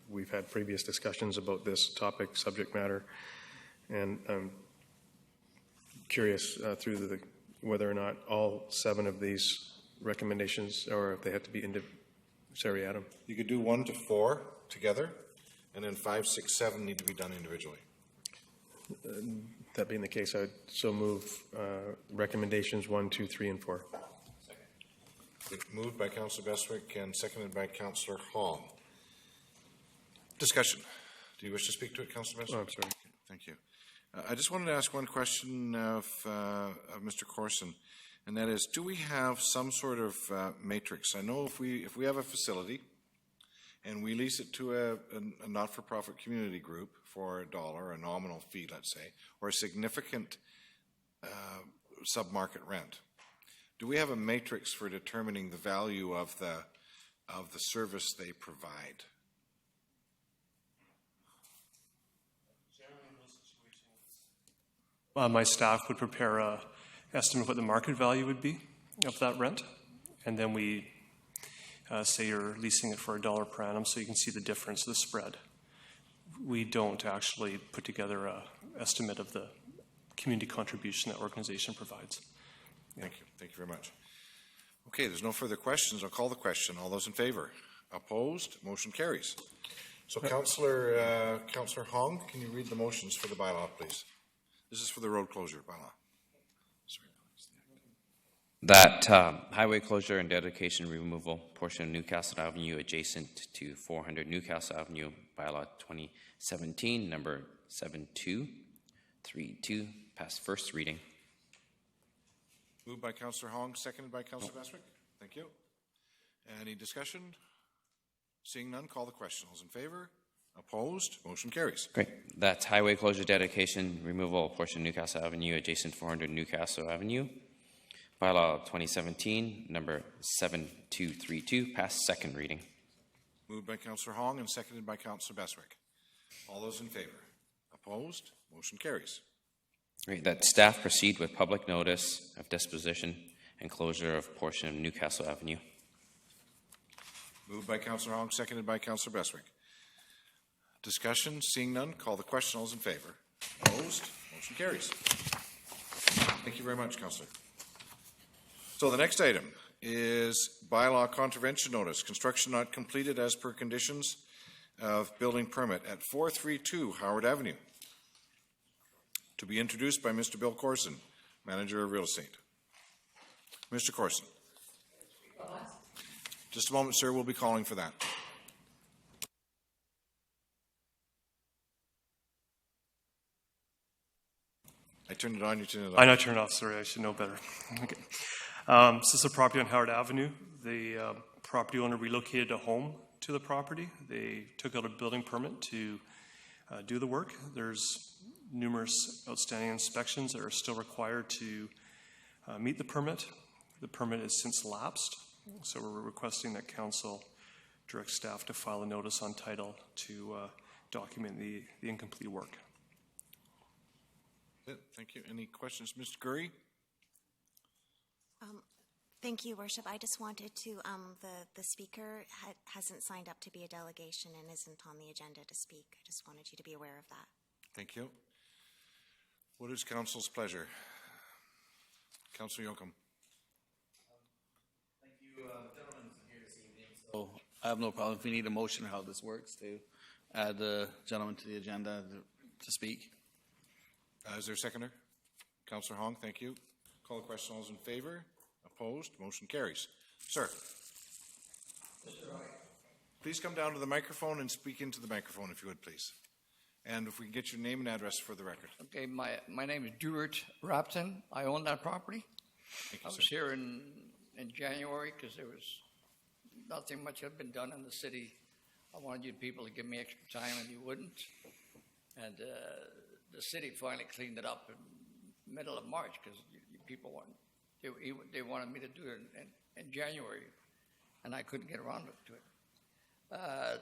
we've had previous discussions about this topic, subject matter, and I'm curious through whether or not all 7 of these recommendations, or if they have to be Sorry, Adam. You could do 1 to 4 together, and then 5, 6, 7 need to be done individually. That being the case, I would so move recommendations 1, 2, 3, and 4. Moved by Councillor Beswick and seconded by Councillor Hall. Discussion. Do you wish to speak to it, Councillor Beswick? Oh, I'm sorry. Thank you. I just wanted to ask one question of Mr. Corson, and that is, do we have some sort of matrix? I know if we have a facility and we lease it to a not-for-profit community group for $1, a nominal fee, let's say, or a significant sub-market rent, do we have a matrix for determining the value of the service they provide? My staff would prepare an estimate of what the market value would be of that rent, and then we say you're leasing it for $1 per annum, so you can see the difference, the spread. We don't actually put together an estimate of the community contribution that organization provides. Thank you. Thank you very much. Okay, there's no further questions. I'll call the question. All those in favor? Opposed? Motion carries. So, Councillor Hong, can you read the motions for the bylaw, please? This is for the road closure bylaw. That highway closure and dedication removal portion of Newcastle Avenue adjacent to 400 Newcastle Avenue, bylaw 2017, number 7232, pass first reading. Moved by Councillor Hong, seconded by Councillor Beswick. Thank you. Any discussion? Seeing none, call the question. All those in favor? Opposed? Motion carries. Great. That's highway closure, dedication, removal portion of Newcastle Avenue adjacent 400 Newcastle Avenue, bylaw 2017, number 7232, pass second reading. Moved by Councillor Hong and seconded by Councillor Beswick. All those in favor? Opposed? Motion carries. Great. That staff proceed with public notice of disposition and closure of portion of Newcastle Avenue. Moved by Councillor Hong, seconded by Councillor Beswick. Discussion, seeing none, call the question. All those in favor? Opposed? Motion carries. Thank you very much, Councillor. So the next item is bylaw contravention notice. Construction not completed as per conditions of building permit at 432 Howard Avenue. To be introduced by Mr. Bill Corson, Manager of Real Estate. Mr. Corson. Just a moment, sir. We'll be calling for that. I turned it on, you turned it off. I turned it off, sorry, I should know better. Okay. This is a property on Howard Avenue. The property owner relocated a home to the property. They took out a building permit to do the work. There's numerous outstanding inspections that are still required to meet the permit. The permit has since lapsed, so we're requesting that council direct staff to file a notice on title to document the incomplete work. Thank you. Any questions, Mr. Gurry? Thank you, Worship. I just wanted to, the speaker hasn't signed up to be a delegation and isn't on the agenda to speak. I just wanted you to be aware of that. Thank you. What is council's pleasure? Councillor Yoakum. Thank you, gentlemen, here this evening. So I have no problem if we need a motion how this works to add the gentleman to the agenda to speak. Is there a seconder? Councillor Hong, thank you. Call the question. All those in favor? Opposed? Motion carries. Sir. Please come down to the microphone and speak into the microphone, if you would, please. And if we can get your name and address for the record. Okay, my name is Dewart Rapton. I own that property. Thank you, I was here in January because there was nothing much had been done in the city. I wanted you people to give me extra time, and you wouldn't. And the city finally cleaned it up in middle of March because people they wanted me to do it in January, and I couldn't get around to it.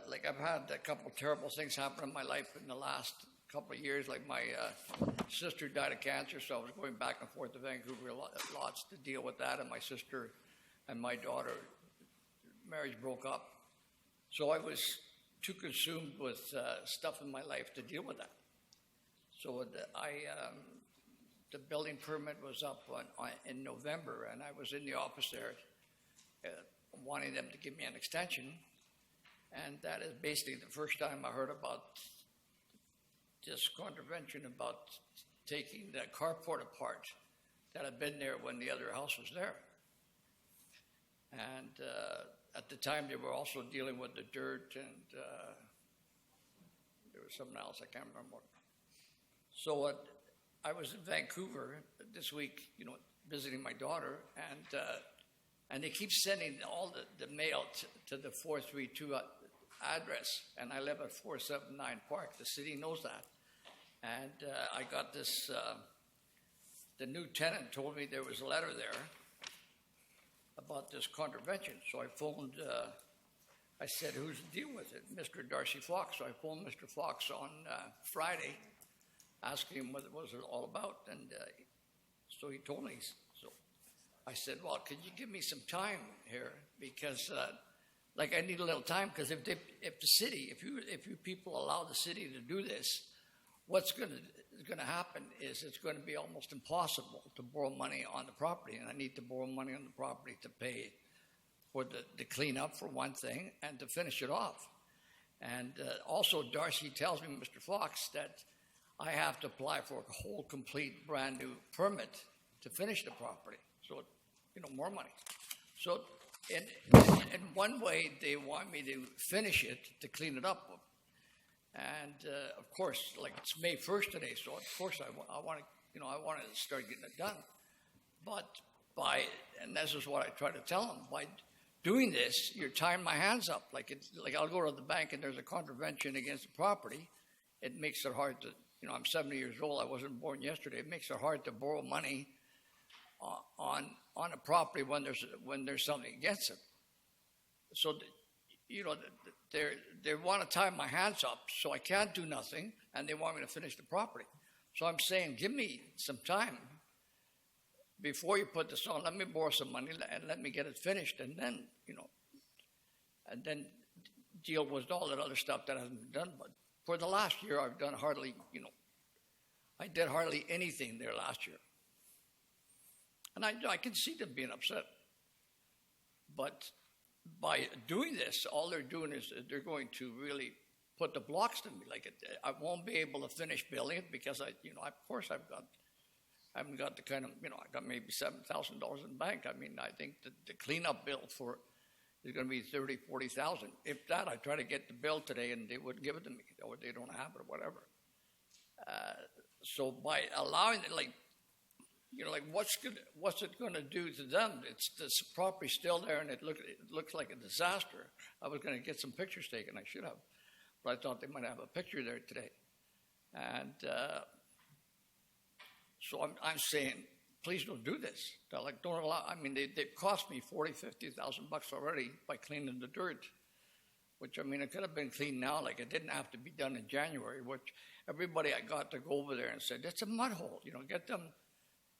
Like I've had a couple of terrible things happen in my life in the last couple of years. Like my sister died of cancer, so I was going back and forth to Vancouver lots to deal with that, and my sister and my daughter marriage broke up. So I was too consumed with stuff in my life to deal with that. So the building permit was up in November, and I was in the office there wanting them to give me an extension. And that is basically the first time I heard about this contravention about taking the carport apart that had been there when the other house was there. And at the time, they were also dealing with the dirt, and there was something else, I can't remember. So I was in Vancouver this week, visiting my daughter, and they keep sending all the mail to the 432 address, and I live at 479 Park. The city knows that. And I got this, the new tenant told me there was a letter there about this contravention. So I phoned, I said, who's the deal with it? Mr. Darcy Fox. So I phoned Mr. Fox on Friday, asking him what it was all about. And so he told me. So I said, well, could you give me some time here? Because I need a little time, because if the city, if you people allow the city to do this, what's going to happen is it's going to be almost impossible to borrow money on the property, and I need to borrow money on the property to pay for the cleanup, for one thing, and to finish it off. And also, Darcy tells me, Mr. Fox, that I have to apply for a whole, complete, brand new permit to finish the property. So, more money. So, in one way, they want me to finish it, to clean it up. And of course, it's May 1st today, so of course I want to start getting it done. But and this is what I try to tell them, by doing this, you're tying my hands up. Like I'll go to the bank and there's a contravention against the property. It makes it hard to, I'm 70 years old. I wasn't born yesterday. It makes it hard to borrow money on a property when there's something against it. So, they want to tie my hands up, so I can't do nothing, and they want me to finish the property. So I'm saying, give me some time before you put this on. Let me borrow some money and let me get it finished, and then, and then deal with all that other stuff that hasn't been done. But for the last year, I've done hardly, I did hardly anything there last year. And I can see them being upset. But by doing this, all they're doing is they're going to really put the blocks to me. I won't be able to finish building it because I haven't got the kind of, I got maybe $7,000 in the bank. I mean, I think the cleanup bill for is going to be $30,000, $40,000. If that, I try to get the bill today and they wouldn't give it to me, or they don't have it or whatever. So by allowing it, what's it going to do to them? It's this property's still there, and it looks like a disaster. I was going to get some pictures taken. I should have, but I thought they might have a picture there today. And so I'm saying, please don't do this. Don't allow. I mean, they've cost me $40,000-$50,000 already by cleaning the dirt. Which, it could have been cleaned now. It didn't have to be done in January. Which everybody I got to go over there and said, it's a mud hole. Get them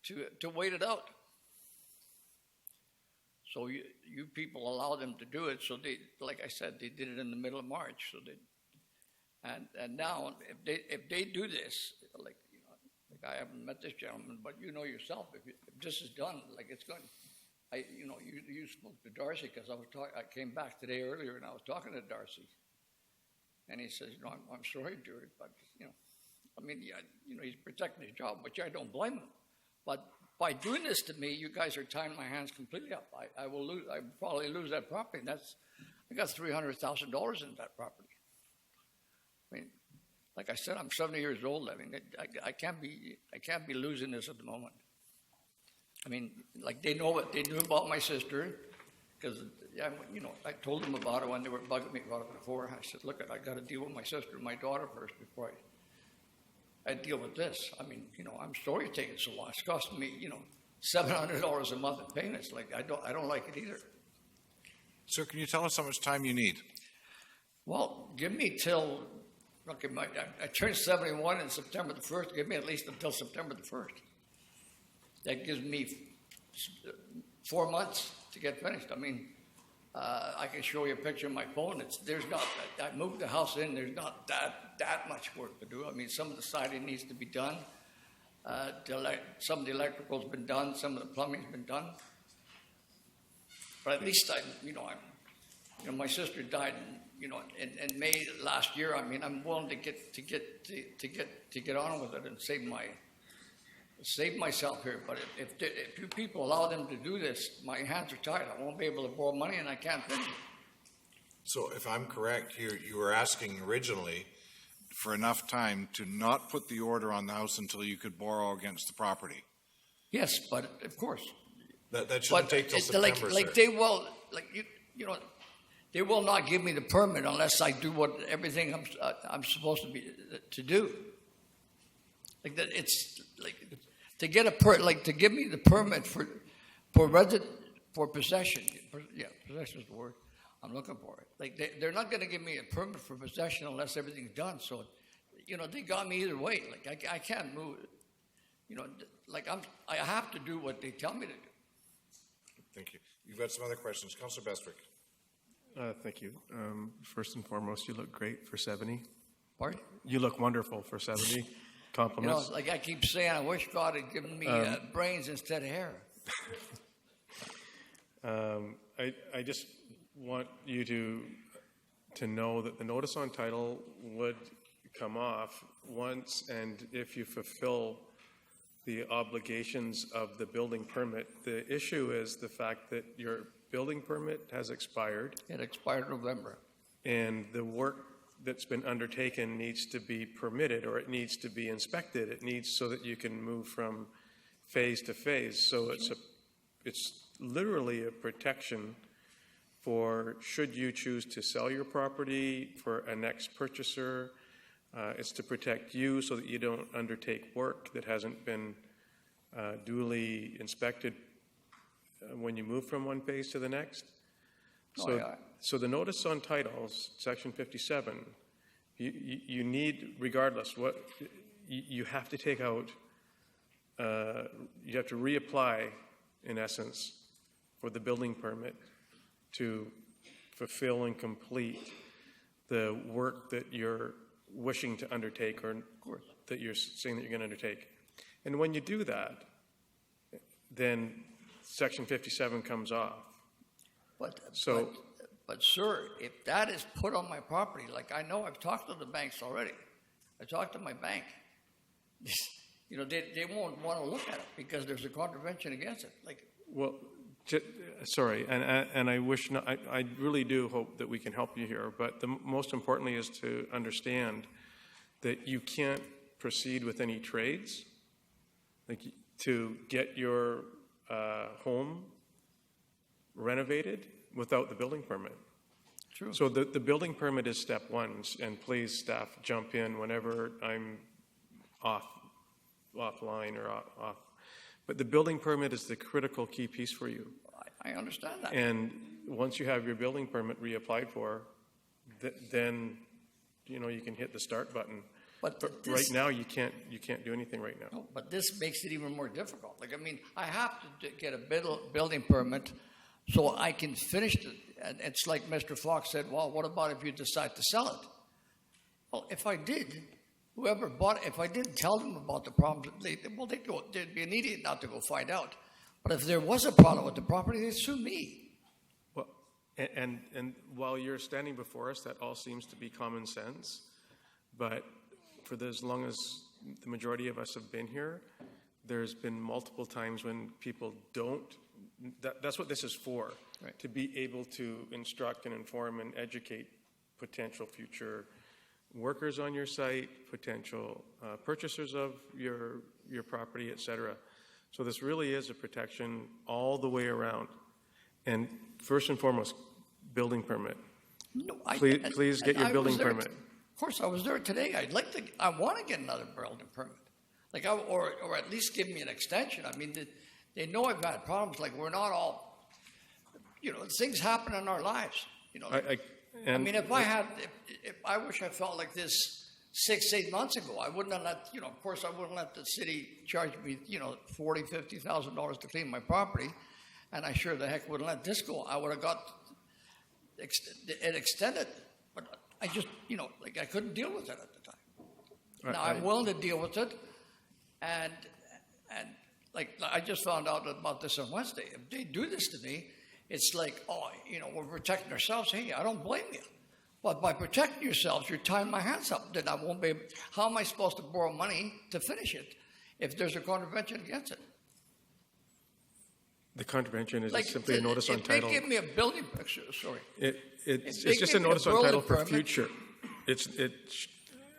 to wait it out. So you people allow them to do it. So they, like I said, they did it in the middle of March. So and now if they do this, I haven't met this gentleman, but you know yourself, if this is done, it's going. You spoke to Darcy because I came back today earlier and I was talking to Darcy, and he says, I'm sorry, Jared, but he's protecting his job, which I don't blame him. But by doing this to me, you guys are tying my hands completely up. I will lose. I probably lose that property. I got $300,000 in that property. Like I said, I'm 70 years old. I can't be losing this at the moment. They knew about my sister, because I told them about it when they were bugging me about it before. I said, look, I got to deal with my sister and my daughter first before I deal with this. I'm sorry it's taking so long. It's costing me, $700 a month in payments. I don't like it either. Sir, can you tell us how much time you need? Well, give me till, I turned 71 in September the 1st. Give me at least until September the 1st. That gives me 4 months to get finished. I can show you a picture of my phone. I moved the house in. There's not that much work to do. Some of the siding needs to be done. Some of the electrical's been done. Some of the plumbing's been done. But at least my sister died, in May last year. I mean, I'm willing to get on with it and save myself here. But if you people allow them to do this, my hands are tied. I won't be able to borrow money, and I can't finish it. So if I'm correct, you were asking originally for enough time to not put the order on the house until you could borrow against the property. Yes, but of course. That shouldn't take till September, like sir. they will, they will not give me the permit unless I do everything I'm supposed to do. Like that, it's like to get to give me the permit for possession. Yeah, possession is the word I'm looking for. It. Like they're not going to give me a permit for possession unless everything's done. So, they got me either way. Like I can't move. I have to do what they tell me to do. Thank you. You've got some other questions. Councillor Bestwick. Thank you. First and foremost, you look great for 70. Pardon? You look wonderful for 70. Compliments. Like I keep saying, I wish God had given me brains instead of hair. I just want you to know that the notice on title would come off once, and if you fulfill the obligations of the building permit. The issue is the fact that your building permit has expired. It expired November. And the work that's been undertaken needs to be permitted, or it needs to be inspected. It needs so that you can move from phase to phase. So it's literally a protection for should you choose to sell your property for a next purchaser. It's to protect you so that you don't undertake work that hasn't been duly inspected when you move from one phase to the next. So the notice on titles, section 57, you need, regardless, you have to take out, you have to reapply, in essence, for the building permit to fulfill and complete the work that you're wishing to undertake, or that you're saying that you're going to undertake. And when you do that, then section 57 comes off. But sir, if that is put on my property, like I know I've talked to the banks already. I talked to my bank. They won't want to look at it because there's a contravention against it. Sorry, and I wish not, I really do hope that we can help you here, but the most importantly is to understand that you can't proceed with any trades, like to get your home renovated without the building permit. True. So the building permit is step one, and please, staff, jump in whenever I'm offline or off. But the building permit is the critical key piece for you. I understand that. And once you have your building permit reapplied for, then you can hit the start button. But right now you can't do anything right now. No, but this makes it even more difficult. I have to get a building permit so I can finish it. And it's like Mr. Fox said, well, what about if you decide to sell it? Well, if I did, whoever bought it, if I didn't tell them about the problem, they'd be an idiot not to go find out. But if there was a problem with the property, they'd sue me. Well, and while you're standing before us, that all seems to be common sense. But for as long as the majority of us have been here, there's been multiple times when people don't. That's what this is for, right? To be able to instruct and inform and educate potential future workers on your site, potential purchasers of your property, et cetera. So this really is a protection all the way around. And first and foremost, building permit. No, please get your building permit. Of course, I was there today. I want to get another building permit, or at least give me an extension. I mean, they know I've had problems. Like we're not all, things happen in our lives. If I wish I felt like this 6-8 months ago, I wouldn't have let, of course, I wouldn't let the city charge me, $40,000, $50,000 to clean my property, and I sure the heck wouldn't let this go. I would have got it extended, but I just, I couldn't deal with it at the time. Now I'm willing to deal with it, and I just found out about this on Wednesday. If they do this to me, it's like, oh, we're protecting ourselves. Hey, I don't blame you. But by protecting yourselves, you're tying my hands up. Then I won't be able, how am I supposed to borrow money to finish it if there's a contravention against it? The contravention is simply a notice on title. If they give me a building, sorry. It's just a notice on title for future. It's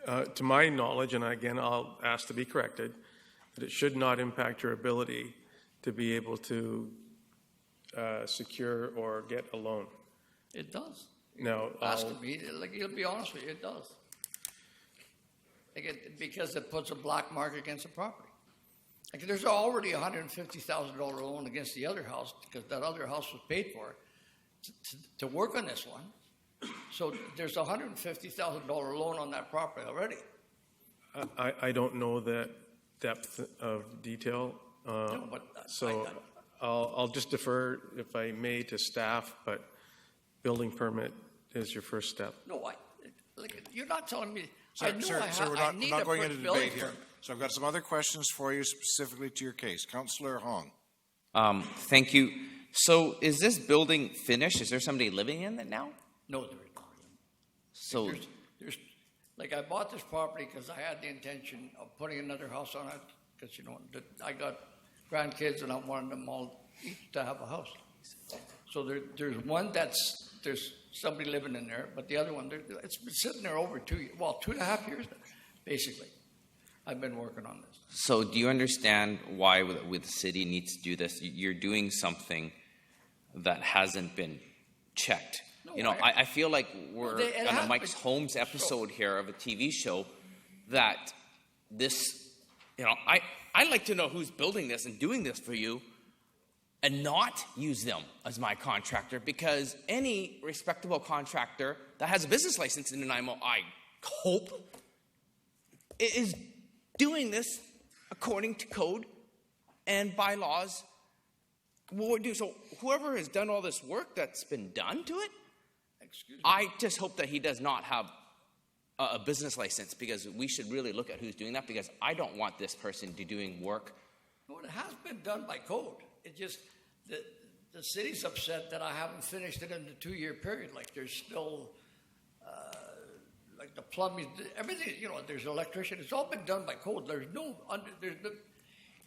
to my knowledge, and again, I'll ask to be corrected, that it should not impact your ability to be able to secure or get a loan. It does. Now, Ask me, you'll be honest with you, it does. Because it puts a black mark against the property. There's already a $150,000 loan against the other house because that other house was paid for to work on this one. So there's a $150,000 loan on that property already. I don't know that depth of detail, No, but I'll just defer, if I may, to staff, but building permit is your first step. No, you're not telling me. Sir, we're not going into debate here. So I've got some other questions for you specifically to your case. Councillor Hong. Thank you. So is this building finished? Is there somebody living in it now? No, there is not. So there's I bought this property because I had the intention of putting another house on it because, I got grandkids and I wanted them all to have a house. So there's one there's somebody living in there, but the other one, it's been sitting there over 2.5 years, basically. I've been working on this. So do you understand why the city needs to do this? You're doing something that hasn't been checked. No, I feel like we're on a Mike's Holmes episode here of a TV show that this, I'd like to know who's building this and doing this for you and not use them as my contractor, because any respectable contractor that has a business license in Nanaimo, I hope, is doing this according to code and bylaws. So whoever has done all this work that's been done to it, I just hope that he does not have a business license, because we should really look at who's doing that, because I don't want this person to be doing work. No, it has been done by code. It just, the city's upset that I haven't finished it in the 2-year period. There's still, the plumbing, everything, there's electrician. It's all been done by code.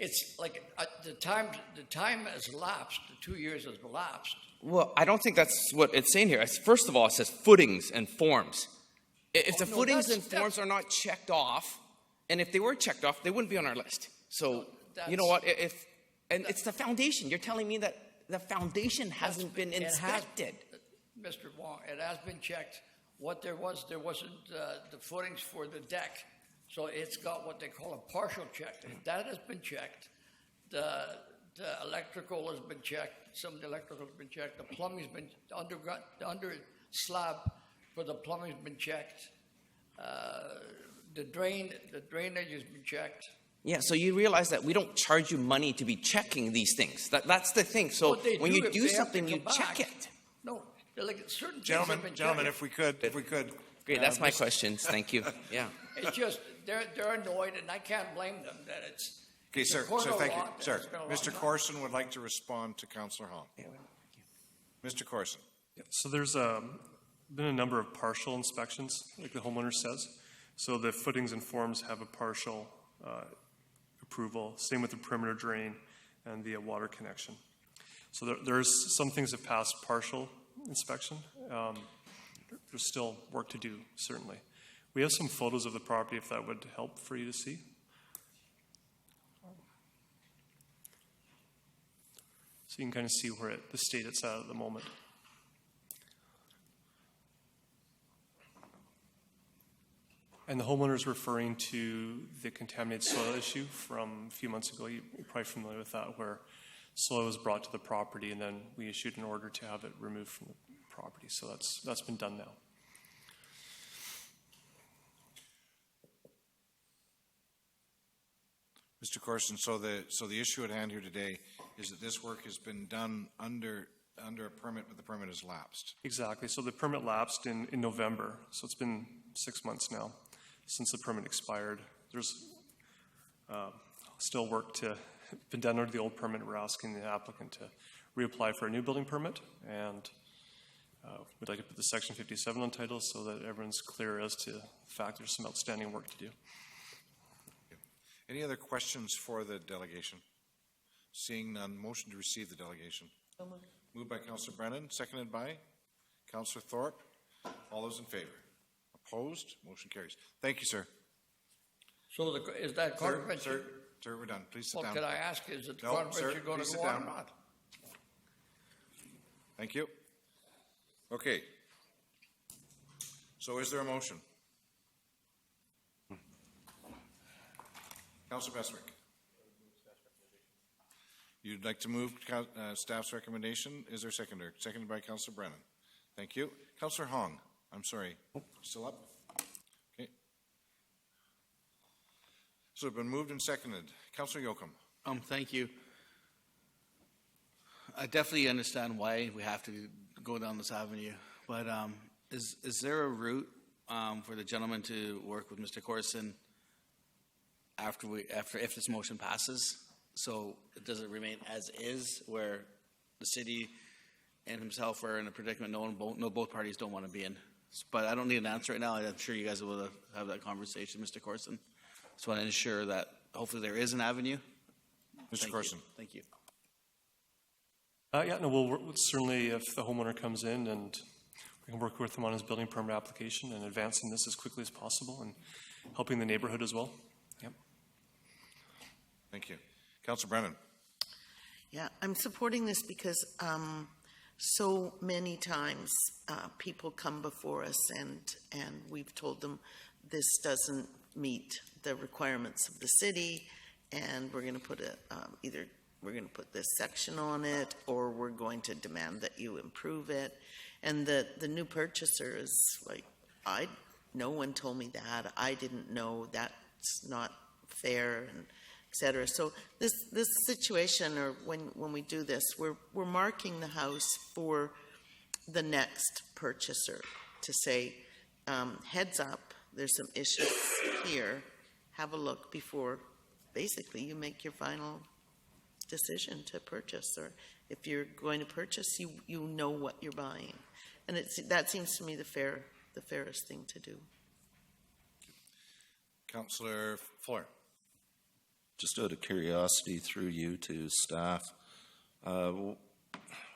It's like the time has lapsed, the 2 years has elapsed. Well, I don't think that's what it's saying here. First of all, it says footings and forms. If the footings and forms are not checked off, and if they were checked off, they wouldn't be on our list. So, you know what? It's the foundation. You're telling me that the foundation hasn't been inspected. Mr. Wong, it has been checked. What there wasn't the footings for the deck. So it's got what they call a partial check. That has been checked. The electrical has been checked. Some of the electrical has been checked. The plumbing's been the under slab for the plumbing's been checked. The drainage has been checked. Yeah, so you realize that we don't charge you money to be checking these things. That's the thing. So when you do something, you check it. No, certain gentlemen, if we could. Great, that's my questions. Thank you. Yeah. It's just they're annoyed, and I can't blame them that it's. Okay, sir. Thank you, sir. Mr. Corson would like to respond to Councillor Hong. Mr. Corson. Yeah, so there's been a number of partial inspections, like the homeowner says. So the footings and forms have a partial approval. Same with the perimeter drain and the water connection. So there's some things that pass partial inspection. There's still work to do, certainly. We have some photos of the property if that would help for you to see. So you can kind of see where the state it's at the moment. And the homeowner is referring to the contaminated soil issue from a few months ago. You're probably familiar with that, where soil was brought to the property and then we issued an order to have it removed from the property. So that's been done now. Mr. Corson, so the issue at hand here today is that this work has been done under a permit, but the permit has lapsed. Exactly. So the permit lapsed in November. So it's been 6 months now since the permit expired. There's still work to been done under the old permit. We're asking the applicant to reapply for a new building permit, and we'd like to put the Section 57 on title so that everyone's clear as to the fact there's some outstanding work to do. Any other questions for the delegation? Seeing none, motion to receive the delegation. Moved by Councillor Brennan, seconded by Councillor Thorpe. All those in favor? Opposed? Motion carries. Thank you, sir. So is that conference? Sir, we're done. Please sit Well, down. could I ask, is it the No, conference sir, you're going please to sit go on down. or not? Thank you. Okay. So is there a motion? Councillor Beswick. You'd like to move staff's recommendation. Is there a seconder? Seconded by Councillor Brennan. Thank you. Councillor Hong. I'm sorry. Still up? Okay. So it's been moved and seconded. Councillor Yoakum. Thank you. I definitely understand why we have to go down this avenue, but is there a route for the gentleman to work with Mr. Corson if this motion passes? So does it remain as is, where the city and himself are in a predicament both parties don't want to be in? But I don't need an answer right now. I'm sure you guys will have that conversation, Mr. Corson. Just want to ensure that hopefully there is an avenue. Mr. Corson. Thank you. Yeah, no, we'll certainly, if the homeowner comes in, and we can work with him on his building permit application and advancing this as quickly as possible and helping the neighborhood as well. Yep. Thank you. Councillor Brennan. Yeah, I'm supporting this because so many times people come before us and we've told them this doesn't meet the requirements of the city, and we're going to put either we're going to put this section on it, or we're going to demand that you improve it. And the new purchaser is like, no one told me that. I didn't know. That's not fair, and et cetera. So this situation, or when we do this, we're marking the house for the next purchaser to say, heads up, there's some issues here. Have a look before basically you make your final decision to purchase, or if you're going to purchase, you know what you're buying, and that seems to me the fairest thing to do. Councillor Fuller. Just out of curiosity, through you to staff,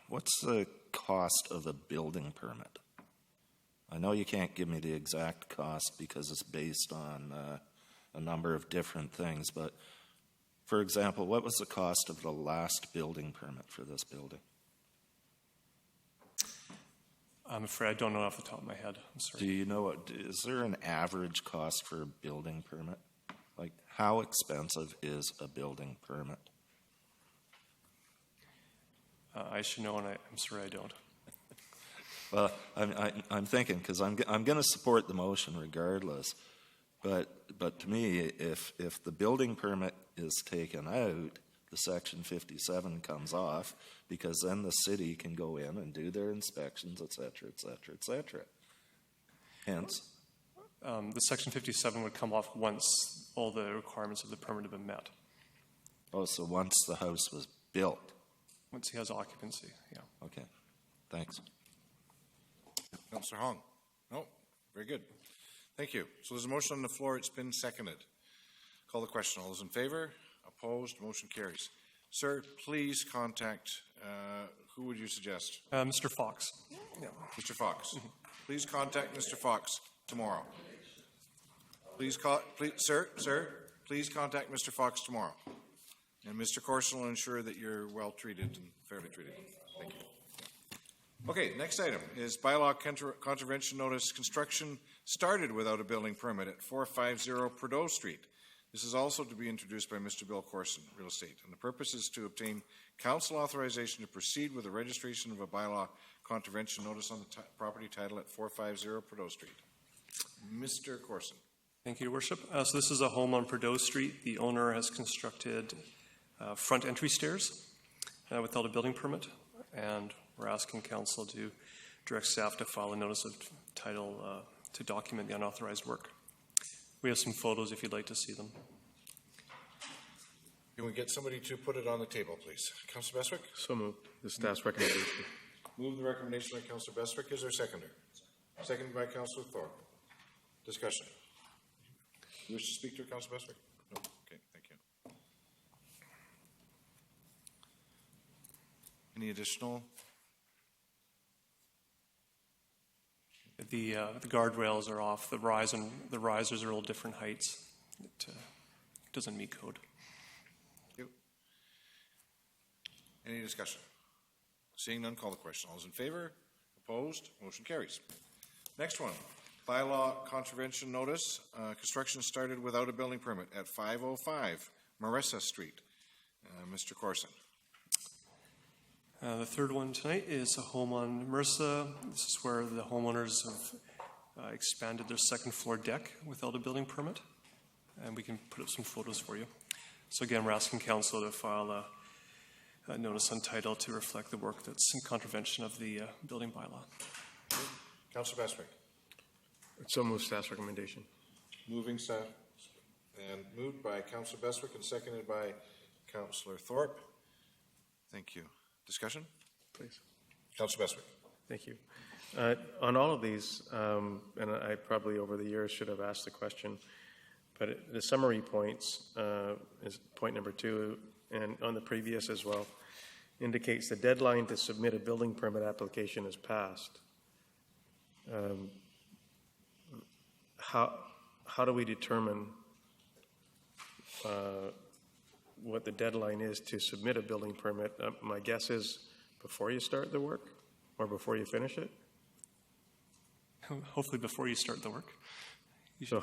what's the cost of a building permit? I know you can't give me the exact cost because it's based on a number of different things, but for example, what was the cost of the last building permit for this building? I'm afraid I don't know off the top of my head. I'm sorry. Do you know, is there an average cost for a building permit? Like, how expensive is a building permit? I should know, and I'm sorry I don't. Well, I'm thinking, because I'm going to support the motion regardless, but to me, if the building permit is taken out, the Section 57 comes off, because then the city can go in and do their inspections, et cetera, et cetera, et cetera. Hence, the Section 57 would come off once all the requirements of the permit have been met. Oh, so once the house was built? Once he has occupancy, yeah. Okay, thanks. Councillor Hong. No, very good. Thank you. So there's a motion on the floor. It's been seconded. Call the question. All those in favor? Opposed? Motion carries. Sir, please contact, who would you suggest? Mr. Fox. Yeah. Mr. Fox. Please contact Mr. Fox tomorrow. Please, sir, please contact Mr. Fox tomorrow. And Mr. Corson will ensure that you're well treated and fairly treated. Thank you. Okay, next item is bylaw contravention notice. Construction started without a building permit at 450 Prudhoe Street. This is also to be introduced by Mr. Bill Corson, Real Estate, and the purpose is to obtain council authorization to proceed with the registration of a bylaw contravention notice on the property title at 450 Prudhoe Street. Mr. Corson. Thank you, Your Worship. So this is a home on Prudhoe Street. The owner has constructed front entry stairs without a building permit, and we're asking council to direct staff to file a notice of title to document the unauthorized work. We have some photos if you'd like to see them. Can we get somebody to put it on the table, please? Councillor Bestwick? So moved. The staff's recommendation. Move the recommendation by Councillor Bestwick. Is there a seconder? Seconded by Councillor Thorpe. Discussion. You wish to speak to it, Councillor Bestwick? No. Okay, thank you. Any additional? The guardrails are off. The risers are all different heights. It doesn't meet code. Thank you. Any discussion? Seeing none, call the question. All those in favor? Opposed? Motion carries. Next one. Bylaw contravention notice. Construction started without a building permit at 505 Marissa Street. Mr. Corson. The third one tonight is a home on Marissa. This is where the homeowners have expanded their second floor deck without a building permit. And we can put up some photos for you. So again, we're asking council to file a notice on title to reflect the work that's in contravention of the building bylaw. Councillor Bestwick. So moved. Staff's recommendation. Moving staff and moved by Councillor Bestwick and seconded by Councillor Thorpe. Thank you. Discussion? Please. Councillor Bestwick. Thank you. On all of these, and I probably over the years should have asked the question, but the summary points is point number 2, and on the previous as well, indicates the deadline to submit a building permit application is passed. How do we determine what the deadline is to submit a building permit? My guess is before you start the work or before you finish it? Hopefully before you start the work. So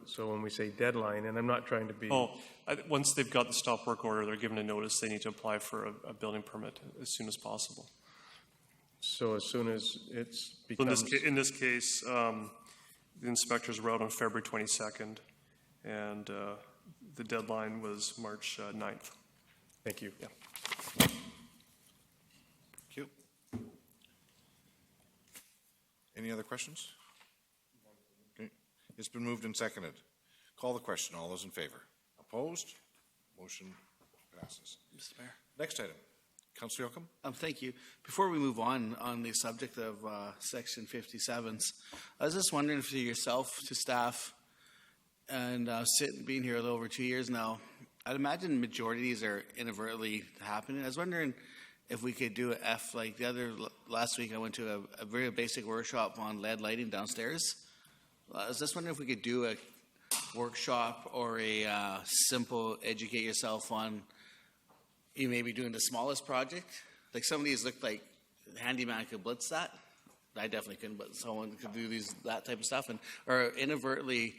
so when we say deadline, and I'm not trying to be... Once they've got the stop work order, they're given a notice, they need to apply for a building permit as soon as possible. So as soon as it's becomes... In this case, the inspectors were out on February 22nd, and the deadline was March 9th. Thank you. Yeah. Thank you. Any other questions? Okay. It's been moved and seconded. Call the question. All those in favor? Opposed? Motion passes. Mr. Mayor. Next item. Councillor Yocum. Thank you. Before we move on the subject of Section 57s, I was just wondering for yourself, to staff, and being here a little over 2 years now, I'd imagine the majority of these are inadvertently happening. I was wondering if we could do like last week I went to a very basic workshop on LED lighting downstairs. I was just wondering if we could do a workshop or a simple educate yourself on you may be doing the smallest project. Like some of these look like the handyman could blitz that. I definitely couldn't, but someone could do that type of stuff, or inadvertently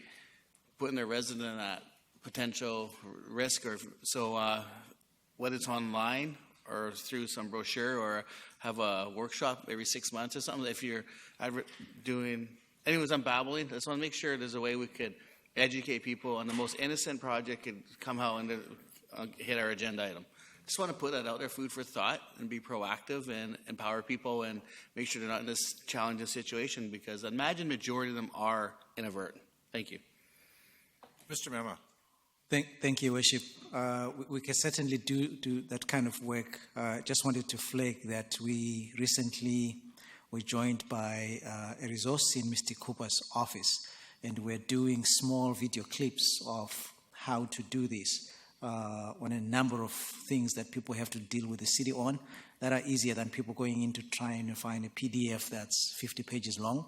putting their resident at potential risk, or so whether it's online or through some brochure or have a workshop every 6 months or something. If you're doing, anyways, I'm babbling. I just want to make sure there's a way we could educate people on the most innocent project could come out and hit our agenda item. Just want to put that out there, food for thought, and be proactive and empower people and make sure they're not in this challenging situation, because I imagine majority of them are inadvertent. Thank you. Mr. Mema. Thank you, Worship. We can certainly do that kind of work. Just wanted to flag that we recently were joined by a resource in Mr. Cooper's office, and we're doing small video clips of how to do this. On a number of things that people have to deal with the city on that are easier than people going into trying to find a PDF that's 50 pages long,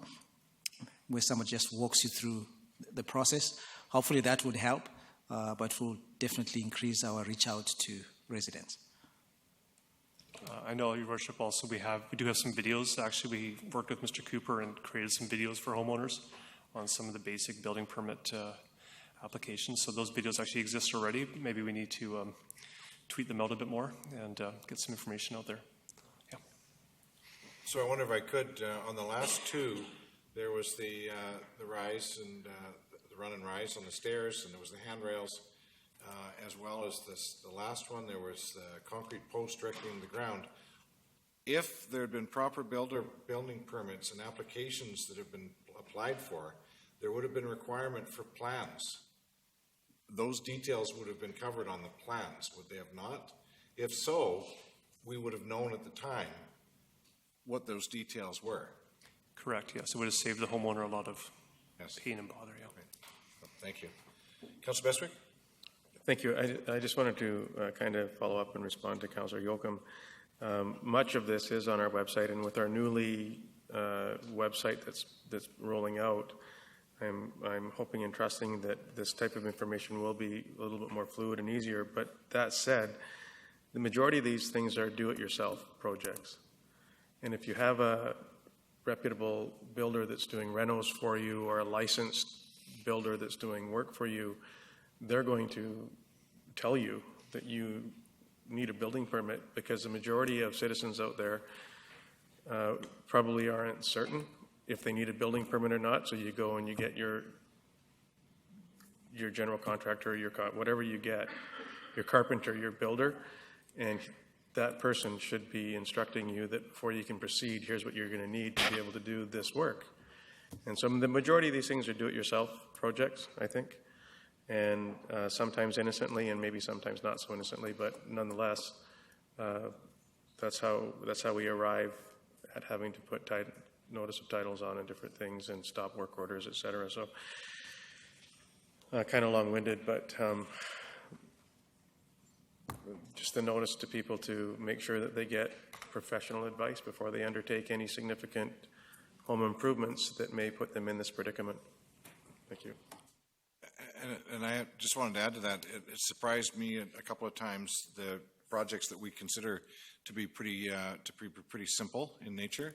where someone just walks you through the process. Hopefully that would help, but will definitely increase our reach out to residents. I know, Your Worship, also we do have some videos. Actually, we worked with Mr. Cooper and created some videos for homeowners on some of the basic building permit applications. So those videos actually exist already. Maybe we need to tweet them out a bit more and get some information out there. Yeah. So I wonder if I could, on the last two, there was the rise and the run and rise on the stairs, and there was the handrails, as well as the last one, there was the concrete post directly in the ground. If there had been proper building permits and applications that have been applied for, there would have been a requirement for plans those details would have been covered on the plans, would they have not? If so, we would have known at the time what those details were. Correct, yes. It would have saved the homeowner a lot of Yes. pain and bother, yeah. Thank you. Councillor Bestwick? Thank you. I just wanted to kind of follow up and respond to Councillor Yoakum. Much of this is on our website, and with our newly website that's rolling out, I'm hoping and trusting that this type of information will be a little bit more fluid and easier. But that said, the majority of these things are do-it-yourself projects. And if you have a reputable builder that's doing renos for you, or a licensed builder that's doing work for you, they're going to tell you that you need a building permit, because the majority of citizens out there probably aren't certain if they need a building permit or not. So you go and you get your general contractor, whatever you get, your carpenter, your builder, and that person should be instructing you that before you can proceed, here's what you're going to need to be able to do this work. And so the majority of these things are do-it-yourself projects, I think, and sometimes innocently and maybe sometimes not so innocently, but nonetheless, that's how we arrive at having to put notice of titles on and different things and stop work orders, et cetera. So kind of long-winded, but just a notice to people to make sure that they get professional advice before they undertake any significant home improvements that may put them in this predicament. Thank you. And I just wanted to add to that, it surprised me a couple of times, the projects that we consider to be pretty simple in nature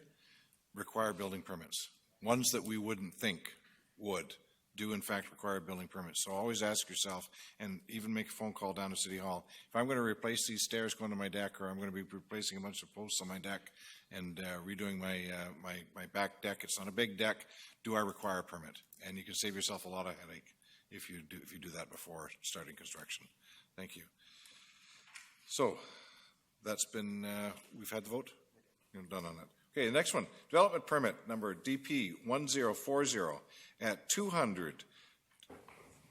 require building permits. Ones that we wouldn't think would do in fact require building permits. So always ask yourself, and even make a phone call down to City Hall, if I'm going to replace these stairs going to my deck, or I'm going to be replacing a bunch of posts on my deck and redoing my back deck, it's not a big deck, do I require a permit? And you can save yourself a lot of headache if you do that before starting construction. Thank you. So that's been, we've had the vote? You're done on that. Okay, the next one, development permit number DP 1040 at 200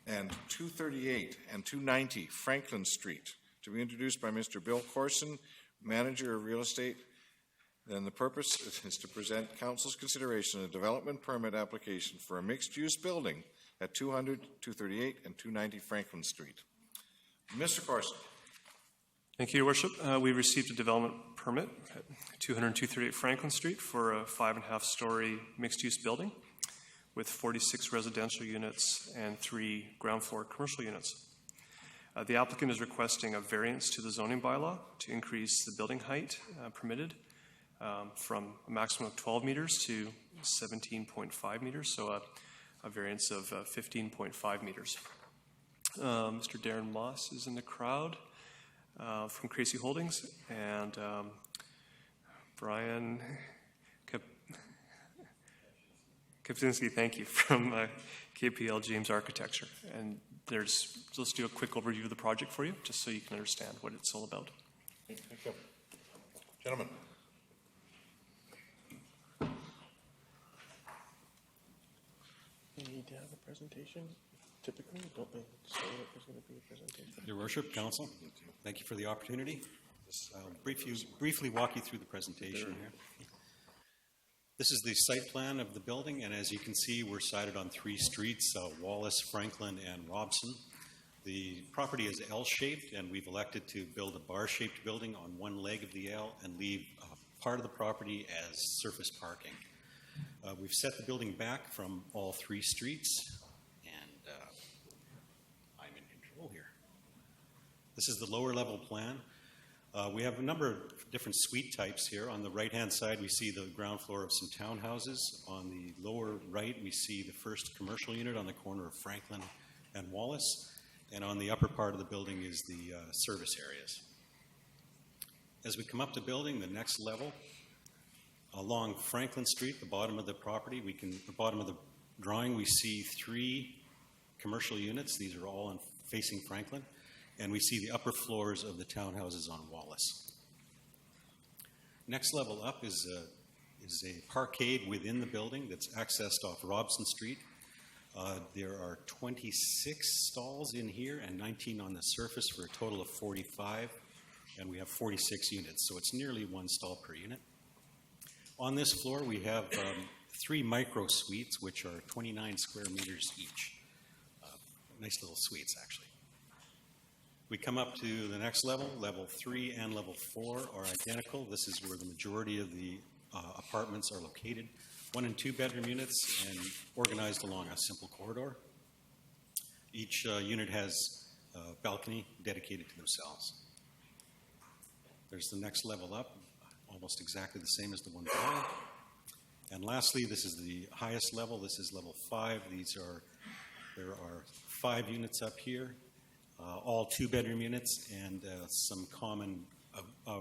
and 238 and 290 Franklin Street, to be introduced by Mr. Bill Corson, manager of real estate. Then the purpose is to present council's consideration of a development permit application for a mixed-use building at 200, 238, and 290 Franklin Street. Mr. Corson. Thank you, Your Worship. We received a development permit at 200 and 238 Franklin Street for a 5.5-story mixed-use building with 46 residential units and 3 ground floor commercial units. The applicant is requesting a variance to the zoning bylaw to increase the building height permitted from a maximum of 12 meters to 17.5 meters, so a variance of 15.5 meters. Mr. Darren Moss is in the crowd from Crazy Holdings, and Brian Kapczynski, thank you, from KPL James Architecture. And let's do a quick overview of the project for you, just so you can understand what it's all about. Thank you. Gentlemen. You need to have a presentation. Typically, don't they say that there's going to be a presentation? Your Worship, Council, thank you for the opportunity. I'll briefly walk you through the presentation here. This is the site plan of the building, and as you can see, we're sited on 3 streets, Wallace, Franklin, and Robson. The property is L-shaped, and we've elected to build a bar-shaped building on one leg of the L and leave part of the property as surface parking. We've set the building back from all 3 streets, and I'm in control here. This is the lower level plan. We have a number of different suite types here. On the right-hand side, we see the ground floor of some townhouses. On the lower right, we see the first commercial unit on the corner of Franklin and Wallace. And on the upper part of the building is the service areas. As we come up the building, the next level, along Franklin Street, the bottom of the property, the bottom of the drawing, we see 3 commercial units. These are all facing Franklin. And we see the upper floors of the townhouses on Wallace. Next level up is a parkade within the building that's accessed off Robson Street. There are 26 stalls in here and 19 on the surface for a total of 45, and we have 46 units, so it's nearly one stall per unit. On this floor, we have 3 micro suites, which are 29 square meters each. Nice little suites, actually. We come up to the next level. Level 3 and level 4 are identical. This is where the majority of the apartments are located. 1 and 2 bedroom units and organized along a simple corridor. Each unit has a balcony dedicated to themselves. There's the next level up, almost exactly the same as the one below. And lastly, this is the highest level. This is level 5. There are 5 units up here, all 2 bedroom units and some common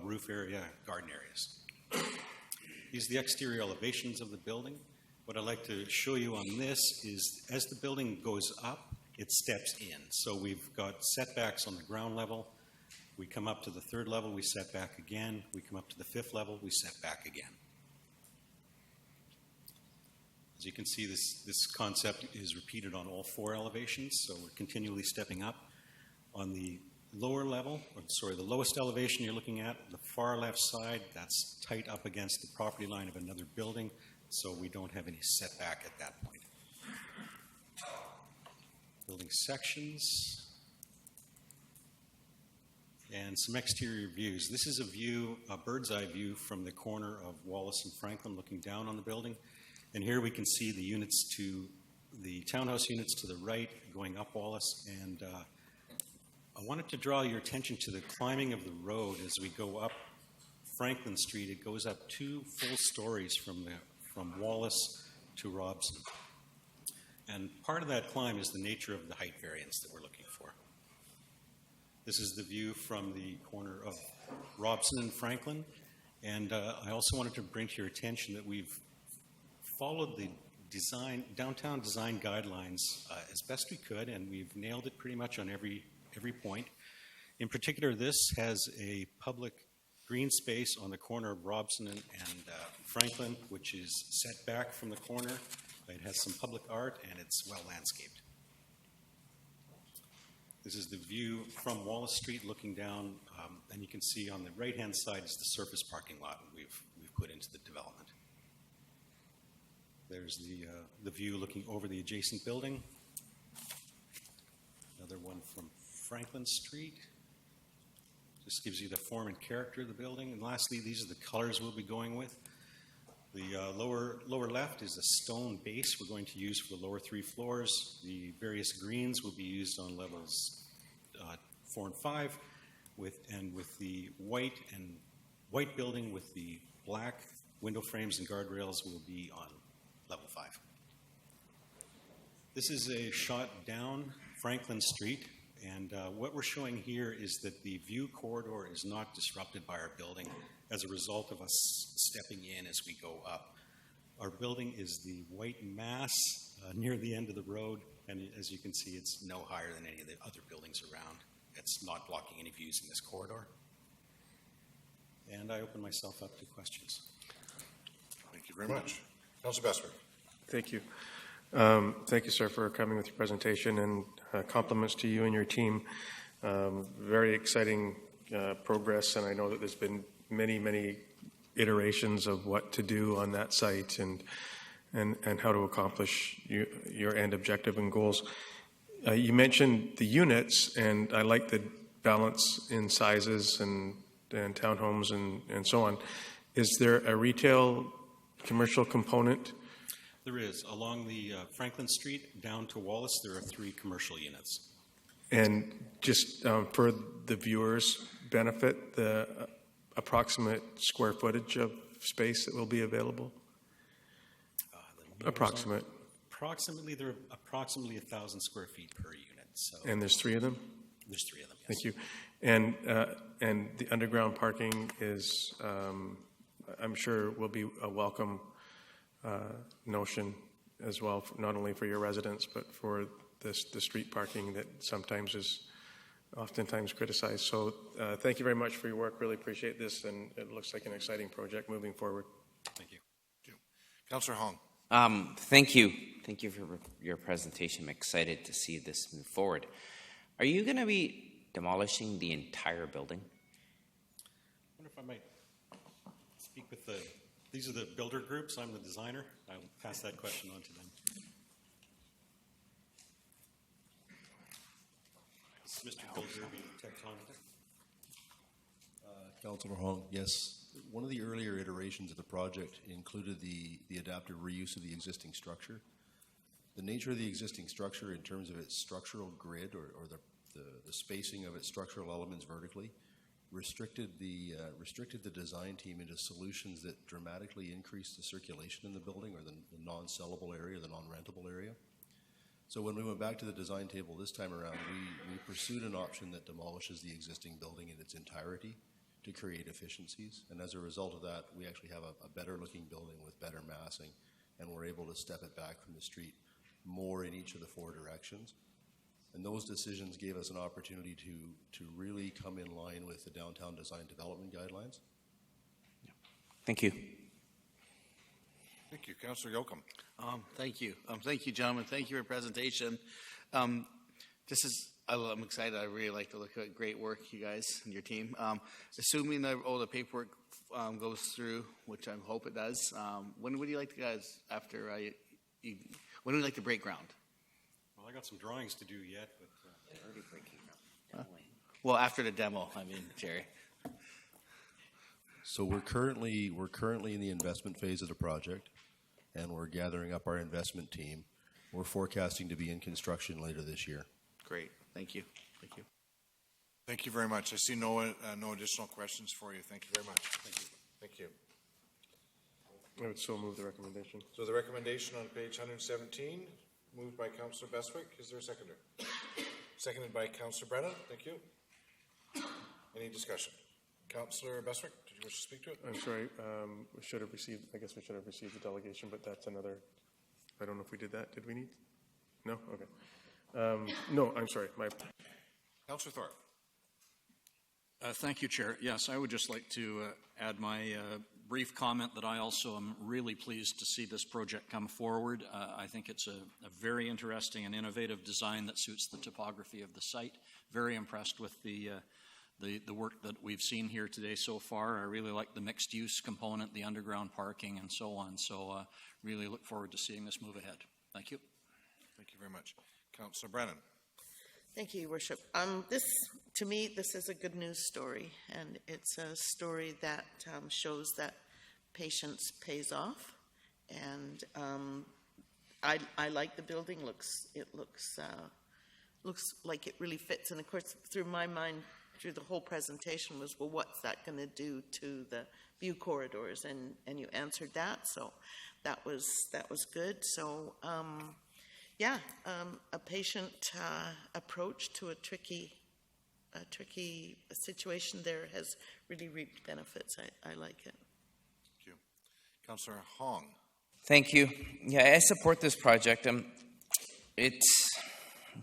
roof area, garden areas. These are the exterior elevations of the building. What I'd like to show you on this is as the building goes up, it steps in. So we've got setbacks on the ground level. We come up to the 3rd level, we set back again. We come up to the 5th level, we set back again. As you can see, this concept is repeated on all 4 elevations, so we're continually stepping up. On the lower level, the lowest elevation you're looking at, the far left side, that's tight up against the property line of another building, so we don't have any setback at that point. Building sections and some exterior views. This is a bird's eye view from the corner of Wallace and Franklin looking down on the building. And here we can see the units the townhouse units to the right going up Wallace. And I wanted to draw your attention to the climbing of the road as we go up Franklin Street. It goes up 2 full stories from Wallace to Robson. And part of that climb is the nature of the height variance that we're looking for. This is the view from the corner of Robson and Franklin. And I also wanted to bring to your attention that we've followed the downtown design guidelines as best we could, and we've nailed it pretty much on every point. In particular, this has a public green space on the corner of Robson and Franklin, which is set back from the corner. It has some public art, and it's well landscaped. This is the view from Wallace Street looking down, and you can see on the right-hand side is the surface parking lot we've put into the development. There's the view looking over the adjacent building. Another one from Franklin Street. This gives you the form and character of the building. And lastly, these are the colors we'll be going with. The lower left is a stone base we're going to use for the lower 3 floors. The various greens will be used on levels 4 and 5, with the white building with the black window frames and guardrails will be on level 5. This is a shot down Franklin Street, and what we're showing here is that the view corridor is not disrupted by our building as a result of us stepping in as we go up. Our building is the white mass near the end of the road, and as you can see, it's no higher than any of the other buildings around. It's not blocking any views in this corridor. And I open myself up to questions. Thank you very much. Councilor Bestwick. Thank you. Thank you, sir, for coming with your presentation, and compliments to you and your team. Very exciting progress, and I know that there's been many iterations of what to do on that site and how to accomplish your end objective and goals. You mentioned the units, and I like the balance in sizes and townhomes and so on. Is there a retail commercial component? There is. Along the Franklin Street down to Wallace, there are 3 commercial units. And just for the viewers' benefit, the approximate square footage of space that will be available? Approximate. Approximately, there are approximately 1,000 square feet per unit. So. And there's 3 of them? There's 3 of them, yes. Thank you. And the underground parking is, I'm sure, will be a welcome notion as well, not only for your residents, but for the street parking that sometimes is oftentimes criticized. So thank you very much for your work. Really appreciate this, and it looks like an exciting project moving forward. Thank you. Councillor Hong. Thank you. Thank you for your presentation. I'm excited to see this move forward. Are you going to be demolishing the entire building? I wonder if I might speak with these are the builder groups. I'm the designer. I'll pass that question on to them. Mr. Gilderby, Tectonic. Councillor Hong, yes. One of the earlier iterations of the project included the adaptive reuse of the existing structure. The nature of the existing structure in terms of its structural grid or the spacing of its structural elements vertically restricted the design team into solutions that dramatically increased the circulation in the building, or the non-sellable area, the non-rentable area. So when we went back to the design table this time around, we pursued an option that demolishes the existing building in its entirety to create efficiencies. And as a result of that, we actually have a better looking building with better massing, and we're able to step it back from the street more in each of the four directions. And those decisions gave us an opportunity to really come in line with the downtown design development guidelines. Thank you. Thank you. Councillor Yocum. Thank you. Thank you, gentlemen. Thank you for your presentation. I'm excited. I really like to look at great work, you guys and your team. Assuming that all the paperwork goes through, which I hope it does, when would you like to, guys, when would you like to break ground? Well, I got some drawings to do yet, but already breaking ground. Well, after the demo, I mean, Jerry. So we're currently in the investment phase of the project, and we're gathering up our investment team. We're forecasting to be in construction later this year. Great. Thank you. Thank you. Thank you very much. I see no additional questions for you. Thank you very much. Thank you. Thank you. I would so move the recommendation. So the recommendation on page 117, moved by Councillor Bestwick. Is there a seconder? Seconded by Councillor Brennan. Thank you. Any discussion? Councillor Bestwick, did you wish to speak to it? I'm sorry. We should have received the delegation, but that's another. I don't know if we did that. Did we need? No? Okay. No, I'm sorry. Councillor Thorpe. Thank you, Chair. Yes, I would just like to add my brief comment that I also am really pleased to see this project come forward. I think it's a very interesting and innovative design that suits the topography of the site. Very impressed with the work that we've seen here today so far. I really like the mixed-use component, the underground parking, and so on. So really look forward to seeing this move ahead. Thank you. Thank you very much. Councillor Brennan. Thank you, Your Worship. To me, this is a good news story, and it's a story that shows that patience pays off. And I like the building. It looks like it really fits. And of course, through my mind, through the whole presentation was, well, what's that going to do to the view corridors? And you answered that, so that was good. So. A patient approach to a tricky situation there has really reaped benefits. I like it. Thank you. Councillor Hong. Thank you. Yeah, I support this project. I